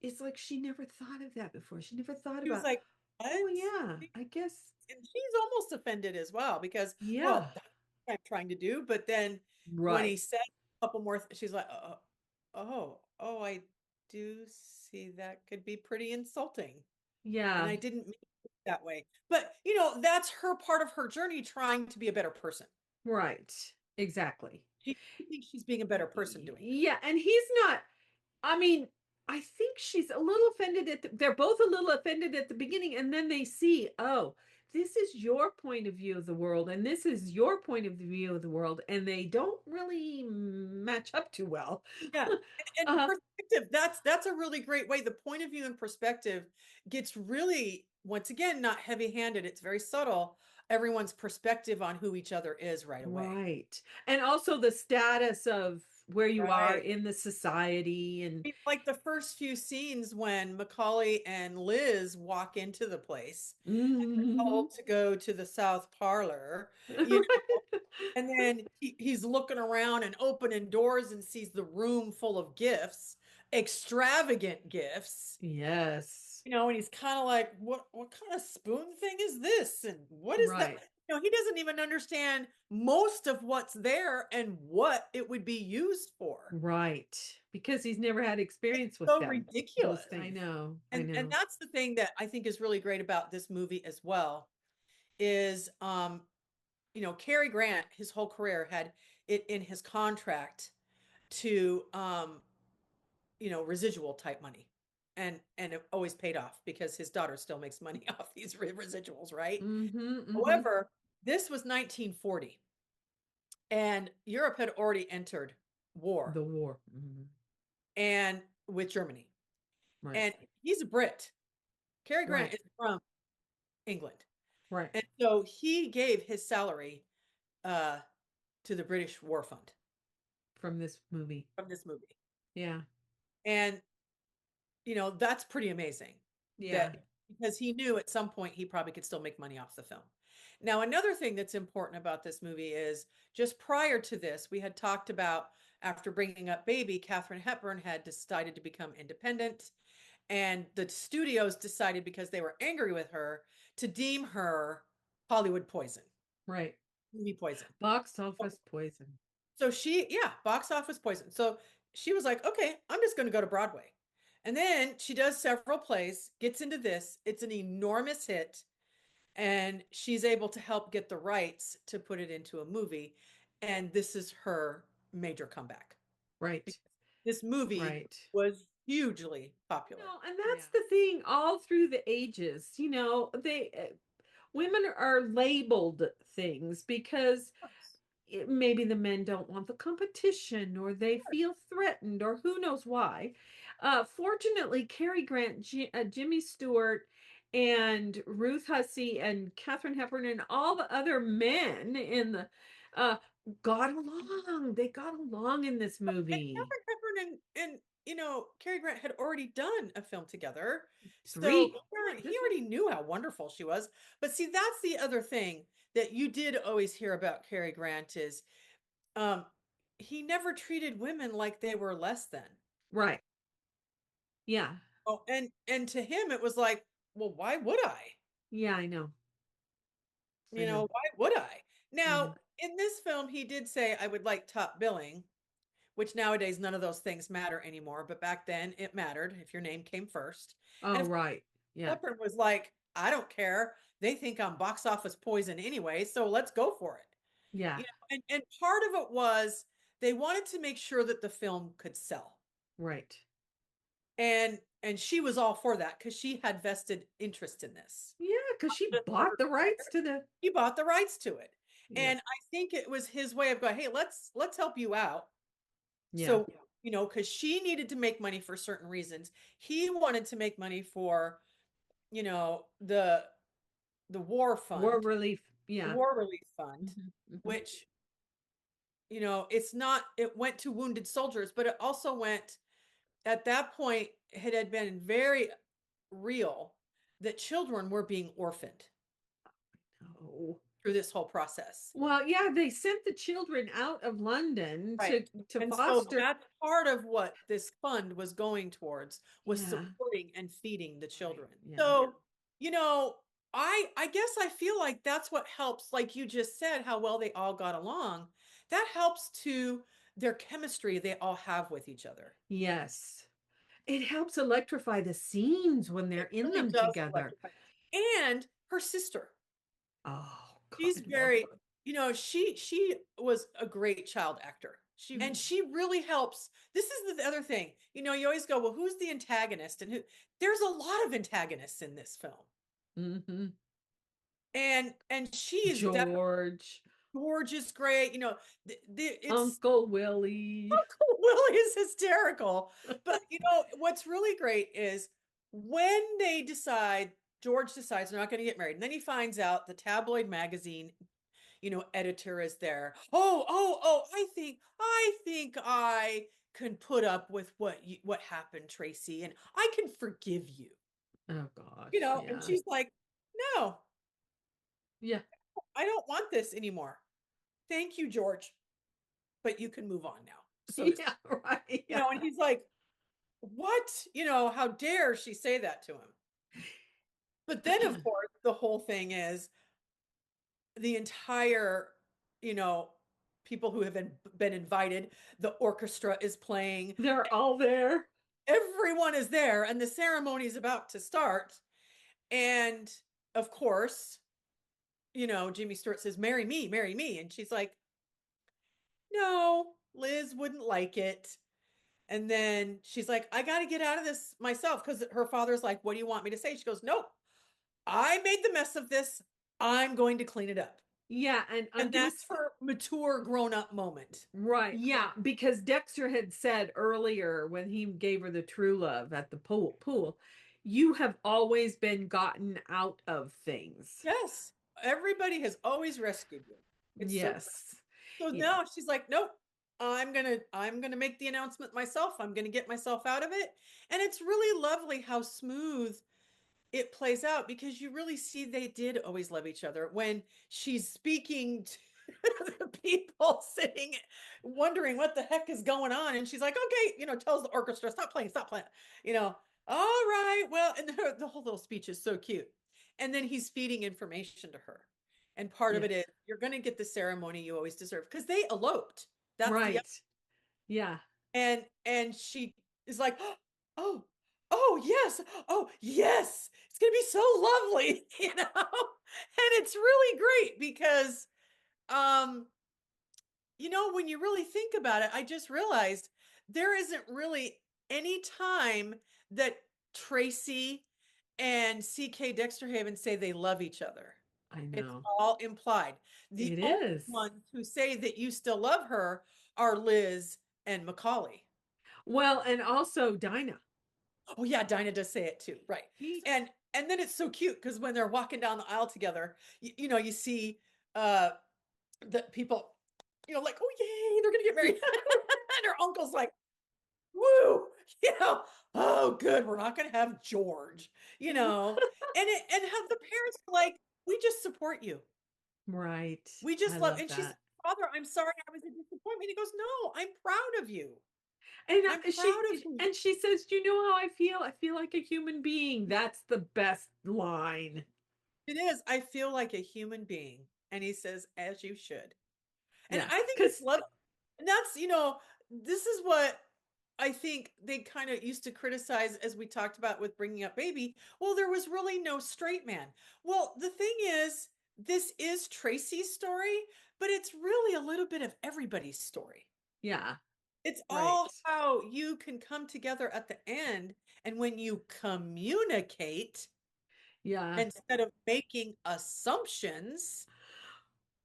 it's like she never thought of that before. She never thought He was about, like, what? oh yeah, I guess, And she's almost offended as well because, yeah, well, that's what I'm trying to do. But then when he right, said a couple more, she's like, oh, I do see that could be pretty insulting. And yeah, I didn't mean it that way. But, that's her part of her journey trying to be a better person. right, exactly. She thinks she's being a better person doing it. Yeah, and he's not. I mean, I think she's a little offended they're both a little offended at the beginning, and then they see, oh, this is your point of view of the world, and this is your point of view of the world, and they don't really match up too well. Yeah. And uh, perspective, that's a really great way. The point of view and perspective gets really, once again, not heavy-handed. It's very subtle. Everyone's perspective on who each other is right away. right. And also the status of where you are Right. in the society and Like the first few scenes when Macaulay and Liz walk into the place, Mhm. told to go to the South Parlor, you know, and then he's looking around and opening doors and sees the room full of gifts, extravagant gifts. Yes. And he's kind of like, what kind of spoon thing is this? And what is that? Right. He doesn't even understand most of what's there and what it would be used for. Right. Because he's never had experience with So them. ridiculous. Those things. I know. I And know. that's the thing that I think is really great about this movie as well is Cary Grant, his whole career had it in his contract to residual type money. And it always paid off because his daughter still makes money off these residuals, right? Mm-hmm. However, this was 1940 and Europe had already entered war The war. Mm-hmm. and with Germany. Right. And he's a Brit. Cary Grant Right. is from England. Right. And so he gave his salary to the British War Fund From this movie. from this movie. Yeah. And that's pretty amazing. Yeah. Because he knew at some point he probably could still make money off the film. Now, another thing that's important about this movie is just prior to this, we had talked about after bringing up Baby, Katharine Hepburn had decided to become independent. And the studios decided because they were angry with her to deem her Hollywood poison, Right. movie poison. Box office poison. So box office poison. So she was like, okay, I'm just going to go to Broadway. And then she does several plays, gets into this. It's an enormous hit. And she's able to help get the rights to put it into a movie. And this is her major comeback. Right. Because this movie Right. was hugely popular. And that's the thing all through the ages, they women are labeled things because maybe the men don't want the competition, or they feel threatened, or who knows why. Fortunately, Cary Grant, Jimmy Stewart, and Ruth Hussey, and Katharine Hepburn, and all the other men in the uh, got along. They got along in this And movie. Katharine Hepburn and Cary Grant had already done a film together. So Three. he already knew how wonderful she was. But see, that's the other thing that you did always hear about Cary Grant is um he never treated women like they were less than. Right. Yeah. Oh, and to him it was like, well, why would I? Yeah, I know. I know. Why would I? I Now, know. in this film, he did say, I would like top billing, which nowadays none of those things matter anymore. But back then it mattered if your name came first. And Oh, if right. Yeah. Pepper was like, I don't care. They think I'm box office poison anyway, so let's go for it. Yeah. And part of it was they wanted to make sure that the film could sell. Right. And she was all for that because she had vested interest in this. Yeah, because she Just for bought her the rights character. to the. He bought the rights to it. Yeah. And I think it was his way of going, hey, let's help you out. Yeah. So, because she needed to make money for certain reasons. He wanted to make money for, the war fund, War relief. the Yeah. war relief fund, Mhm. which, it went to wounded soldiers, but it also went at that point, it had been very real that children were being orphaned Oh. through this whole process. Well, yeah, they sent the children out of London Right. to And so foster. that's part of what this fund was going towards, was Yeah. supporting and feeding the children. Yeah. So, I guess I feel like that's what helps, like you just said, how well they all got along. That helps to their chemistry they all have with each other. Yes. It helps electrify the scenes when they're It in really them does together. electrify. And her sister. Oh, God, She's I love very, her. she was a great child actor. And she really helps. This is the other thing. You always go, well, who's the antagonist and who? There's a lot of antagonists in this film. Mm-hmm. And she is definitely George. gorgeous, great. It's Uncle Willie. Uncle Willie is hysterical. But what's really great is when George decides they're not going to get married, and then he finds out the tabloid magazine editor is there. Oh, I think I can put up with what happened, Tracy, and I can forgive you. Oh, gosh. And she's like, no, Yeah. I don't want this anymore. Thank you, George, but you can move on now. So, Yeah, right. Yeah. and he's like, what? How dare she say that to him? But then, of course, the whole thing is the entire, people who have been invited, the orchestra is playing, They're all there. everyone is there, and the ceremony is about to start. And of course, Jimmy Stewart says, marry me. And she's like, no, Liz wouldn't like it. And then she's like, I got to get out of this myself. Because her father's like, what do you want me to say? She goes, nope, I made the mess of this. I'm going to clean it up. Yeah, and that's her mature grown up moment. Right. Yeah, because Dexter had said earlier when he gave her the true love at the pool, you have always been gotten out of things. Yes. Everybody has always rescued you. It's yes. So now she's like, nope, I'm gonna make the announcement myself. I'm gonna get myself out of it. And it's really lovely how smooth it plays out, because you really see they did always love each other when she's speaking to the people sitting wondering what the heck is going on, and she's like, okay, tells the orchestra, stop playing, all right, well, and the whole little speech is so cute. And then he's feeding information to her, and part of it is, you're going to get the ceremony you always deserve, because they eloped. That's right. The yeah. And she is like, oh yes, it's gonna be so lovely, and it's really great because when you really think about it, I just realized there isn't really any time that Tracy and CK Dexterhaven say they love each other. I It's know. all implied. The It only is. ones who say that you still love her are Liz and Macaulay. Well, and also Dinah. Oh yeah, Dinah does say it too, right? He, And then it's so cute because when they're walking down the aisle together, you know, you see uh the people, you know, like, oh yay, they're gonna get married. And her uncle's like, woo, you know, oh good, we're not gonna have George, you know. And have the parents are like, we just support you. right. We I just love, love and she's, that. Father, I'm sorry I was a disappointment. He goes, no, I'm proud of you. And I'm she proud of you. and she says, "Do you know how I feel? I feel like a human being." That's the best line. It is. I feel like a human being. And he says, as you should. And Yeah, I think it's because love. And that's, you know, this is what I think they kind of used to criticize as we talked about with bringing up baby. Well, there was really no straight man. Well, the thing is, this is Tracy's story, but it's really a little bit of everybody's story. yeah, It's right. all how you can come together at the end. And when you communicate Yeah. instead of making assumptions,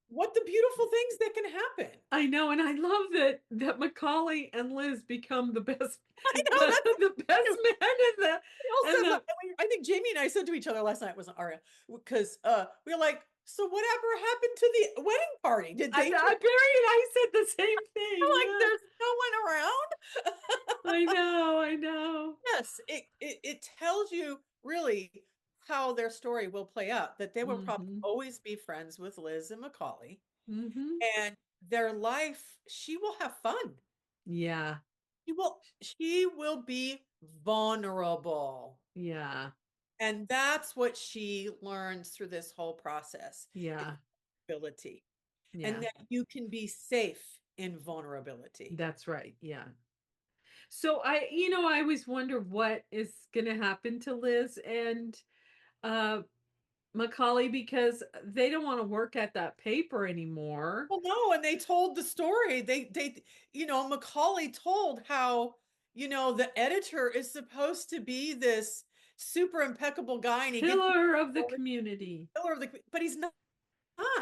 what the beautiful things that can happen. I know, and I love that Macaulay and Liz become the best I know that's the best cute. man We all and said, the I think Jamie and I said to each other last night, it wasn't Aria, because we were like, so whatever happened to the wedding party? Did I they Barry just and I said the same thing. like Yeah. there's no one around? I know. Yes, it tells you really how their story will play out, that they will probably Mm-hmm. always be friends with Liz and Macaulay, Mm-hmm. and their life, she will have fun. Yeah. She will be vulnerable. Yeah. And that's what she learns through this whole process is Yeah. vulnerability. And Yeah. that you can be safe in vulnerability. That's right. Yeah. So I always wonder what is going to happen to Liz and uh Macaulay because they don't want to work at that paper anymore. Well, no, and they told the story. Macaulay told how, the editor is supposed to be this super impeccable guy and he gets Pillar of the community. pillar of the, but he's not.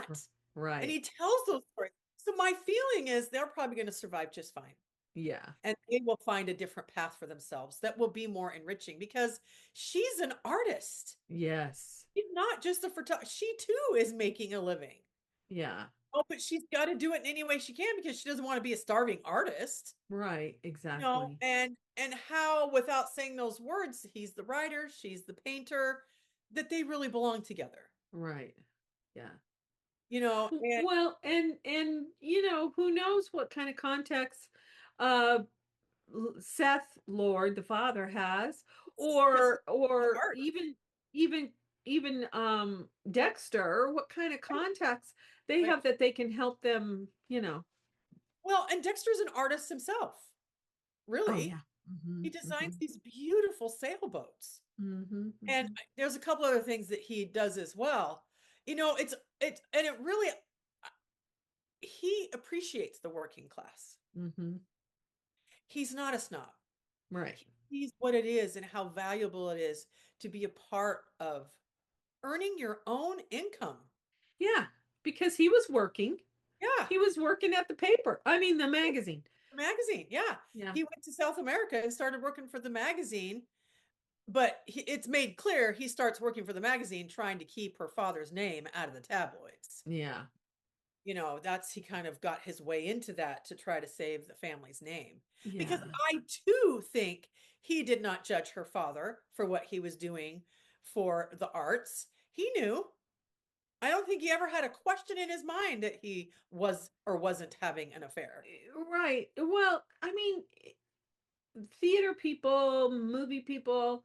And Right. he tells those stories. So my feeling is they're probably going to survive just fine. Yeah. And they will find a different path for themselves that will be more enriching because she's an artist. Yes. She's not just a photographer. She too is making a living. Yeah. Oh, but she's got to do it in any way she can because she doesn't want to be a starving artist. Right. Exactly. And how, without saying those words, he's the writer, she's the painter, that they really belong together. Right. Yeah. And Well, and who knows what kind of context uh Seth Lord the father has because or art. even Dexter, what kind of contacts they Right. have that they can help them, Well, and Dexter's an artist himself, Oh really. yeah. Mm-hmm, He designs mm-hmm, these beautiful sailboats. mm-hmm, And mm-hmm, there's a couple other things that he does as well. And it really, he appreciates the working class. mm-hmm. He's not a snob. Right. He sees what it is and how valuable it is to be a part of earning your own income. Yeah, because he was working. Yeah. He was working at the paper. I mean the magazine. The magazine. Yeah. Yeah. He went to South America and started working for the magazine. But it's made clear he starts working for the magazine trying to keep her father's name out of the tabloids. Yeah. He kind of got his way into that to try to save the family's name. Because Yeah. I too think he did not judge her father for what he was doing for the arts. He knew. I don't think he ever had a question in his mind that he was or wasn't having an affair. Right. Well, I mean, theater people, movie people,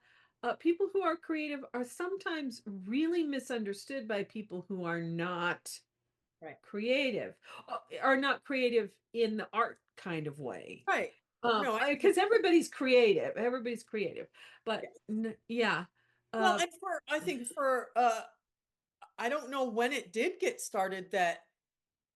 people who are creative are sometimes really misunderstood by people who are not Right. creative, are not creative in the art kind of way. Right. No, I think Because everybody's creative. Everybody's creative. But yes. yeah. Well, and I think I don't know when it did get started that,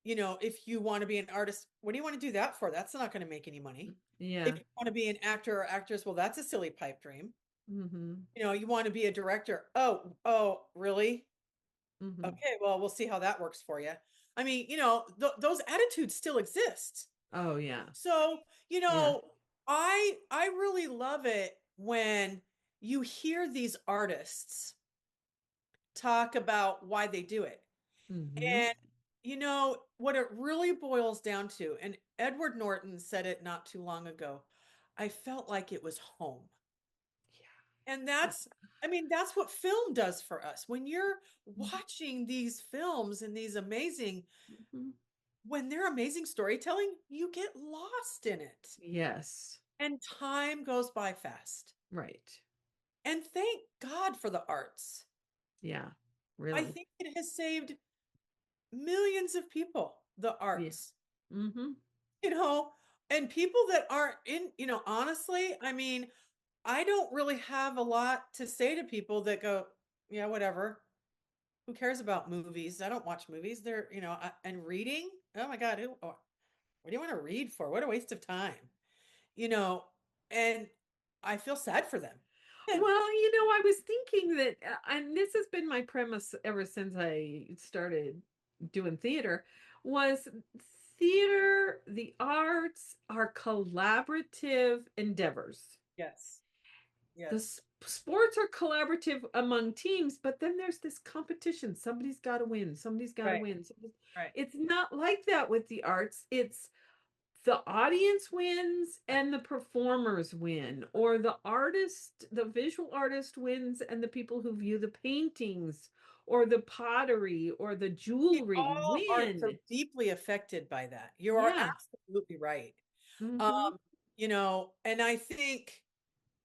if you want to be an artist, what do you want to do that for? That's not going to make any money. Yeah. If you want to be an actor or actress, well, that's a silly pipe dream. Mm-hmm. You want to be a director. Oh, really? Mhm. Okay, well, we'll see how that works for you. I mean, those attitudes still exist. Oh, yeah. So, Yeah. I really love it when you hear these artists talk about why they do it. Mhm. And what it really boils down to, and Edward Norton said it not too long ago, I felt like it was home. And that's what film does for us. When you're watching these films and these amazing, Mhm. when they're amazing storytelling, you get lost in it. Yes. And time goes by fast. Right. And thank God for the arts. Yeah. I Really. think it has saved millions of people, the Yeah. arts, Mhm. you know, and people that aren't in, honestly, I mean, I don't really have a lot to say to people that go, yeah, whatever. Who cares about movies? I don't watch movies. And reading. Oh my God. What do you want to read for? What a waste of time. You know, and I feel sad for them. Well, I was thinking that, and this has been my premise ever since I started doing theater, was theater, the arts are collaborative endeavors. Yes. The Yes. sports are collaborative among teams, but then there's this competition. Somebody's got to win. Somebody's got to Right. win. Right. It's not like that with the arts. It's the audience wins and the performers win, or the visual artist wins and the people who view the paintings or the pottery or the jewelry All are so win. deeply affected by that. You are Yeah. absolutely right. Hmm. And I think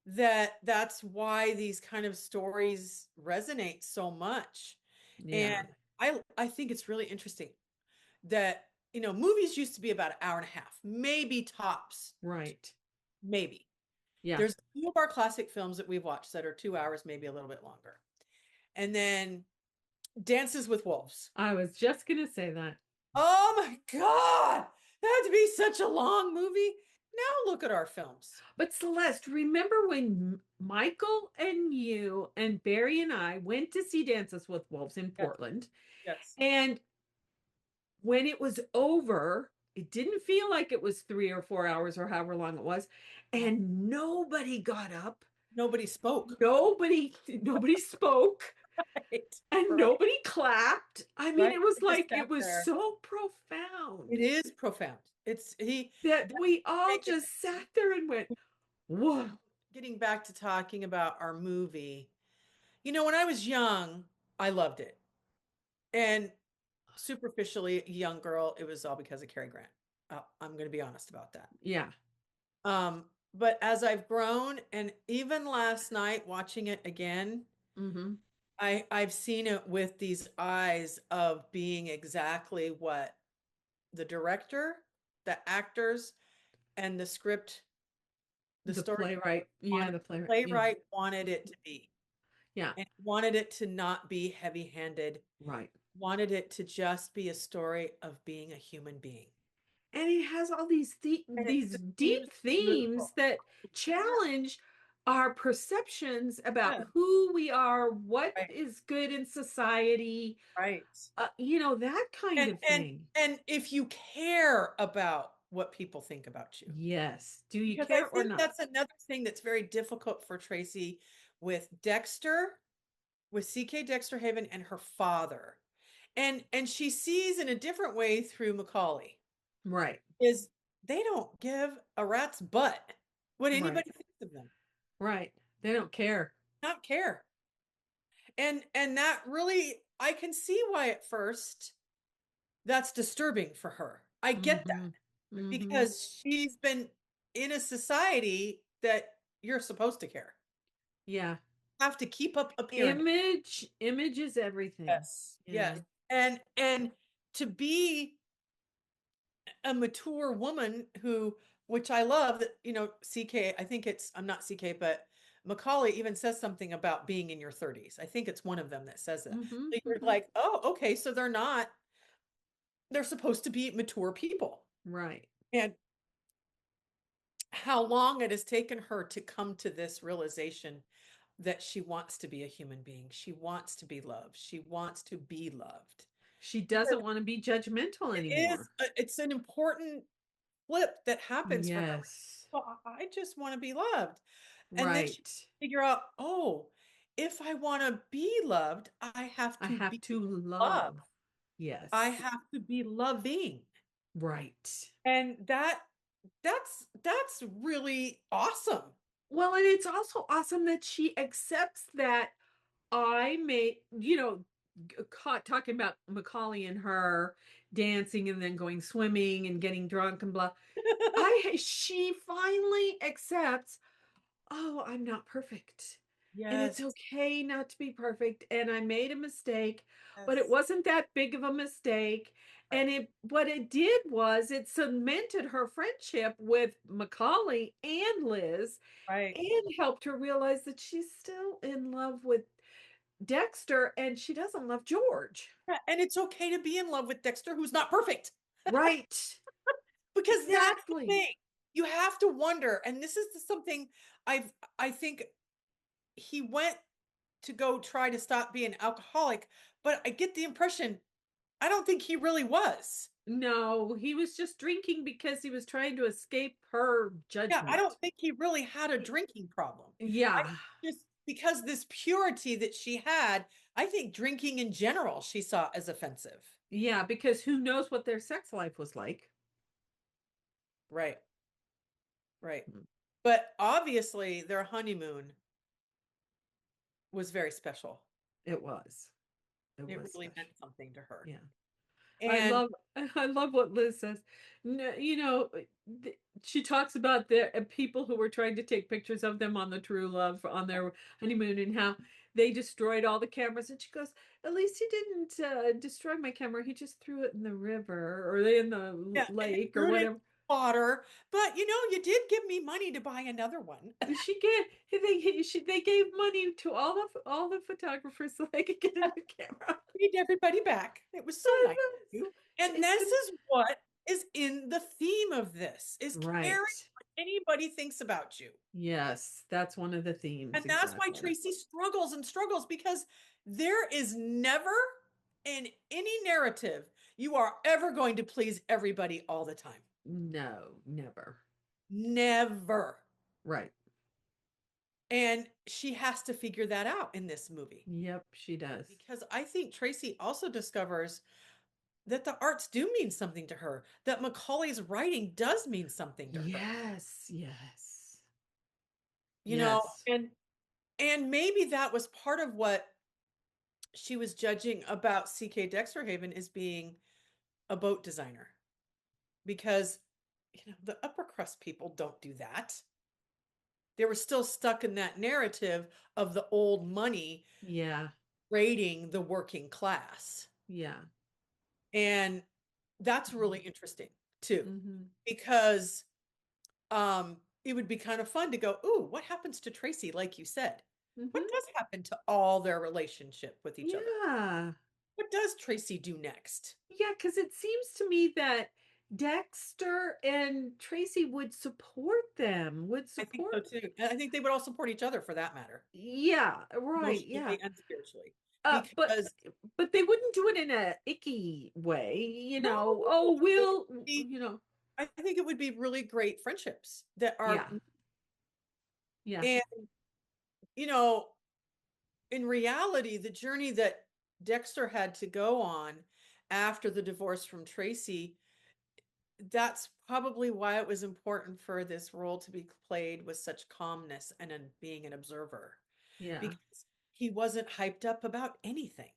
that's why these kind of stories resonate so much. And Yeah. I think it's really interesting that, movies used to be about an hour and a half, maybe tops, Right. maybe. Yeah. There's a few of our classic films that we've watched that are 2 hours, maybe a little bit longer. And then Dances with Wolves. I was just going to say that. Oh my God. That had to be such a long movie. Now look at our films. But Celeste, remember when Michael and you and Barry and I went to see Dances with Wolves in Yes. Portland? Yes. And when it was over, it didn't feel like it was 3 or 4 hours or however long it was. And nobody got up. Nobody spoke. Nobody spoke. Right. And Right. nobody clapped. I mean, Right. it was They just like, sat it was there. so profound It is profound. It's he that that we all make it just sat there and went, whoa. getting back to talking about our movie. When I was young, I loved it. And superficially, a young girl, it was all because of Cary Grant. I'm going to be honest about that. Yeah. But as I've grown, and even last night watching it again, Mm-hmm. I've seen it with these eyes of being exactly what the director, the actors, and the script, the The story playwright. Yeah, wanted, the the playwright. Yeah. playwright wanted it to be, Yeah. and wanted it to not be heavy-handed, Right. wanted it to just be a story of being a human being. And it has all these And these it seems deep themes beautiful. that Yeah, challenge our perceptions about yeah, who we are, what right, is good in society, right. that kind And of and thing. and if you care about what people think about you. Yes. Do you Because I care or think not? that's another thing that's very difficult for Tracy with Dexter, with CK Dexter Haven and her father. And she sees in a different way through Macaulay Right. is they don't give a rat's butt what Right. anybody thinks of them. Right. They don't care. Not care. And that really I can see why at first that's disturbing for her. I get that Mm-hmm. Mm-hmm. because she's been in a society that you're supposed to care. Yeah. Have to keep up appearance. Image is everything. Yes. Yeah. Yes. And to be a mature woman who, which I love that, CK, I think I'm not CK, but Macaulay even says something about being in your 30s. I think it's one of them that says that. Mm-hmm. So you're Mm-hmm. like, oh, okay. So they're supposed to be mature people. Right. And how long it has taken her to come to this realization that she wants to be a human being. She wants to be loved. She wants to be loved. She doesn't want to be judgmental anymore. It's an important flip that happens for her. Yes. Well, I just want to be loved. And then she Right. figure out, oh, if I want to be loved, I have I to have be to loved. love. Yes. I have to be loving. Right. And that's really awesome. Well, and it's also awesome that she accepts that I may, caught talking about Macaulay and her dancing and then going swimming and getting drunk and blah. She finally accepts, oh, I'm not perfect. And it's Yes. okay not to be perfect. And I made a mistake, but it Yes. wasn't that big of a mistake. Right. And what it did was it cemented her friendship with Macaulay and Liz Right. and helped her realize that she's still in love with Dexter and she doesn't love George. Yeah, and it's okay to be in love with Dexter, who's not perfect. Right. Because that's the Exactly. thing. You have to wonder, and this is something I think he went to go try to stop being alcoholic, but I get the impression I don't think he really was. No, he was just drinking because he was trying to escape her Yeah, I judgment. don't think he really had a drinking problem. I Yeah. just because this purity that she had, I think drinking in general she saw as offensive. Yeah, because who knows what their sex life was like. Right. Right. Mm. But obviously their honeymoon was very special. It was. It It was really special. meant something to her. Yeah. And I love what Liz says. No, she talks about the people who were trying to take pictures of them on the True Love on their honeymoon and how they destroyed all the cameras. And she goes, "At least he didn't destroy my camera. He just threw it in the river or in the yeah, and it lake or threw it in whatever." water. But you did give me money to buy another one. They gave money to all the photographers so they could get a new camera. Paid everybody back. It was so nice of you. And It's this been is what is in the theme of this is caring right. what anybody thinks about you. Yes, that's one of the themes. And that's why Exactly. Tracy struggles and struggles because there is never in any narrative you are ever going to please everybody all the time. No, never. Never. Right. And she has to figure that out in this movie. Yep, she does. Because I think Tracy also discovers that the arts do mean something to her, that Macaulay's writing does mean something to her. Yes, yes. You Yes. know, and maybe that was part of what she was judging about CK Dexterhaven is being a boat designer. Because the upper crust people don't do that. They were still stuck in that narrative of the old money Yeah. raiding the working class. Yeah. And that's really interesting too, Mm-hmm. because it would be kind of fun to go, ooh, what happens to Tracy? Like you said, what Mm-hmm. does happen to all their relationship with each other? Yeah. What does Tracy do next? Yeah, because it seems to me that Dexter and Tracy would support them, would I think so support. too. And I think they would all support each other for that matter, Yeah, right. Yeah. emotionally and spiritually. But Because they wouldn't do it in a icky way, no, Oh, I think it we'll, would be I think it would be really great friendships that yeah, are yeah, and you know, in reality, the journey that Dexter had to go on after the divorce from Tracy, that's probably why it was important for this role to be played with such calmness and being an observer, yeah. because he wasn't hyped up about anything.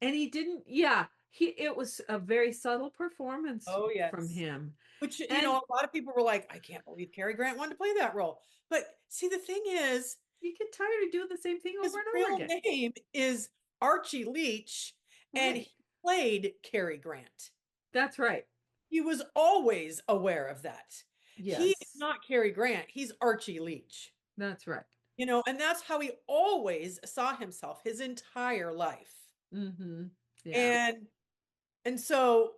And he didn't, it was a very subtle performance Oh, from yes. him. Which, And a lot of people were like, I can't believe Cary Grant wanted to play that role. But see, the thing is, you get tired of doing the same thing his over and over real again. name is Archie Leach, and Right. he played Cary Grant. That's right. He was always aware of that. He is Yes. not Cary Grant. He's Archie Leach. That's right. And that's how he always saw himself his entire life. Mm-hmm. Yeah. And so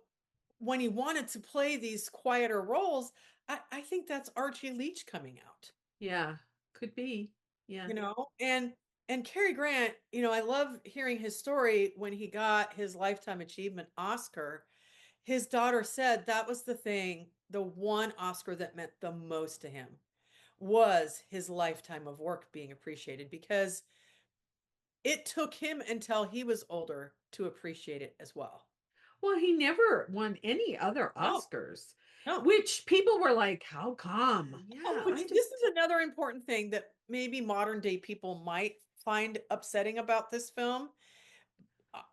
when he wanted to play these quieter roles, I think that's Archie Leach coming out. Yeah. Could be. Yeah. you know, and Cary Grant, you know, I love hearing his story when he got his Lifetime Achievement Oscar. His daughter said that was the thing, the one Oscar that meant the most to him was his lifetime of work being appreciated because it took him until he was older to appreciate it as well. Well, he never won any other No, Oscars, no. which people were like, how come? Oh, Yeah, which this is another important thing that maybe modern day people might find upsetting about this film.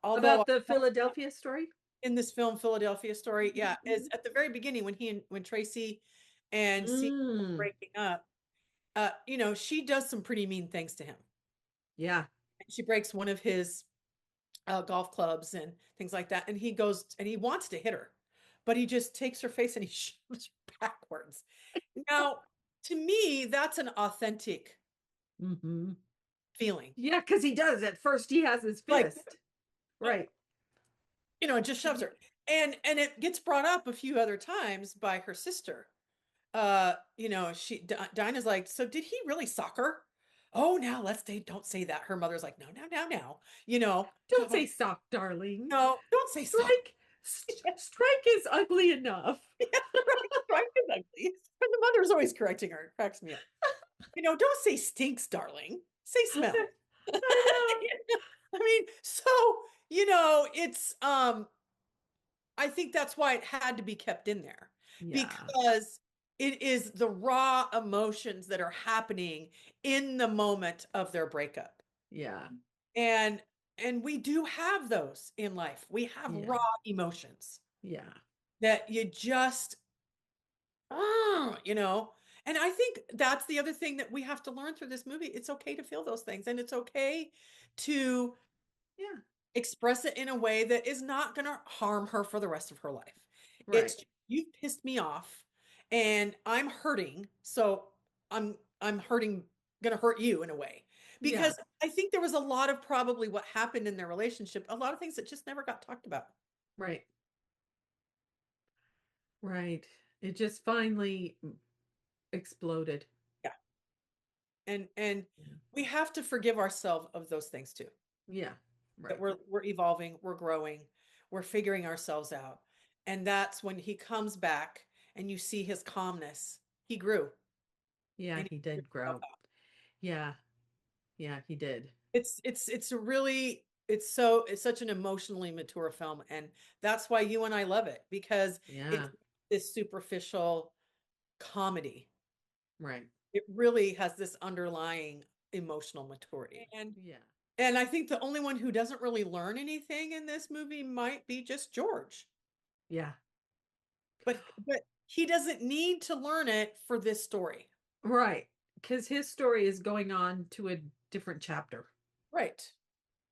Although about the Philadelphia story. in this film, Philadelphia Story, yeah, is Mhm. at the very beginning when Tracy and C were Mm, breaking up, you know, she does some pretty mean things to him. yeah. She breaks one of his golf clubs and things like that. And he goes and he wants to hit her, but he just takes her face and he shoves backwards. Now, to me, that's an authentic Hmm. feeling. Yeah, because he does. At first, he has his Like, fist. Right. you know, it just shoves her. And it gets brought up a few other times by her sister. You know, Dinah's like, so did he really sock her? Oh, now don't say that. Her mother's like, no, you know, Don't say sock, darling. no, don't say sock. Strike. Strike is ugly enough. Yeah, right, is ugly. And the mother's always correcting her. It cracks me up. You know, don't say stinks, darling. Say smell. I I mean, so, you know, it's I think that's why it had to be kept in there know. Yeah. because it is the raw emotions that are happening in the moment of their breakup. Yeah. And we do have those in life. We have Yeah. raw emotions Yeah. that you just you know, and I think that's the other thing that we have to learn through this movie. It's okay to feel those things and it's okay to Yeah. express it in a way that is not going to harm her for the rest of her life. Right. It's you've pissed me off and I'm hurting, so I'm hurting going to hurt you in a way. Yeah. Because I think there was a lot of probably what happened in their relationship, a lot of things that just never got talked about. Right. Right. It just finally exploded. Yeah. And Yeah. we have to forgive ourselves of those things too. Yeah. That Right. we're evolving, we're growing, we're figuring ourselves out. And that's when he comes back and you see his calmness. He grew Yeah, and he he figured did himself grow. out. Yeah. Yeah, he did. It's a really it's such an emotionally mature film and that's why you and I love it because Yeah. it's this superficial comedy. Right. It really has this underlying emotional maturity. Yeah. And I think the only one who doesn't really learn anything in this movie might be just George. Yeah. But he doesn't need to learn it for this story. Right. Because his story is going on to a different chapter. Right.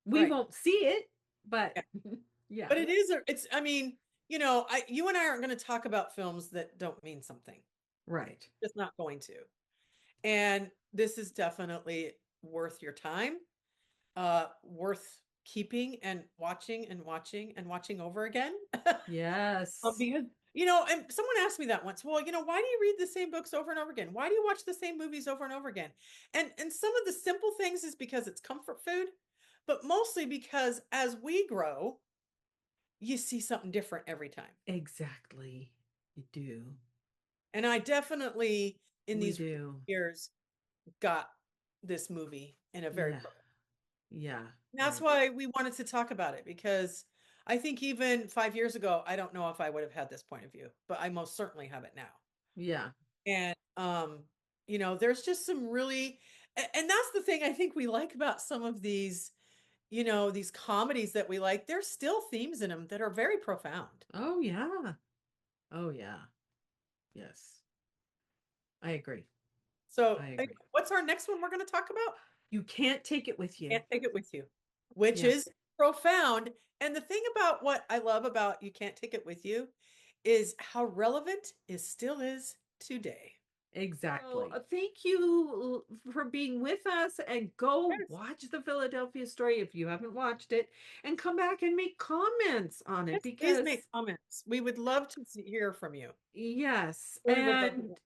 We Right. won't see it, but Yeah. yeah. But it's I mean, you know, you and I aren't going to talk about films that don't mean something. Right. Just not going to. And this is definitely worth your time, worth keeping and watching and watching and watching over again. Yes. Because, you know, and someone asked me that once, well, you know, why do you read the same books over and over again? Why do you watch the same movies over and over again? And some of the simple things is because it's comfort food, but mostly because as we grow, you see something different every time. Exactly. You do. And I definitely in We these do. years got this movie in a very Yeah. Yeah. that's Right. why we wanted to talk about it because I think even 5 years ago, I don't know if I would have had this point of view, but I most certainly have it now. Yeah. And you know, there's just some really and that's the thing I think we like about some of these, you know, these comedies that we like. There's still themes in them that are very profound. Oh, yeah. Oh, yeah. Yes. I agree. So, I agree. what's our next one we're going to talk about? You can't take it with you. Can't take it with you, which Yeah. is profound. And the thing about what I love about You Can't Take It With You is how relevant it still is today. Exactly. Thank you for being with us and go Yes. watch the Philadelphia story if you haven't watched it and come back and make comments on it Yes, please because make comments. We would love to hear from you. yes, Really would love to and hear.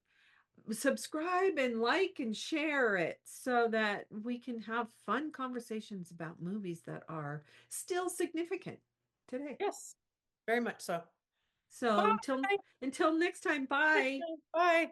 subscribe and like and share it so that we can have fun conversations about movies that are still significant today. Yes, very much so. So Bye. until next time, bye. Bye.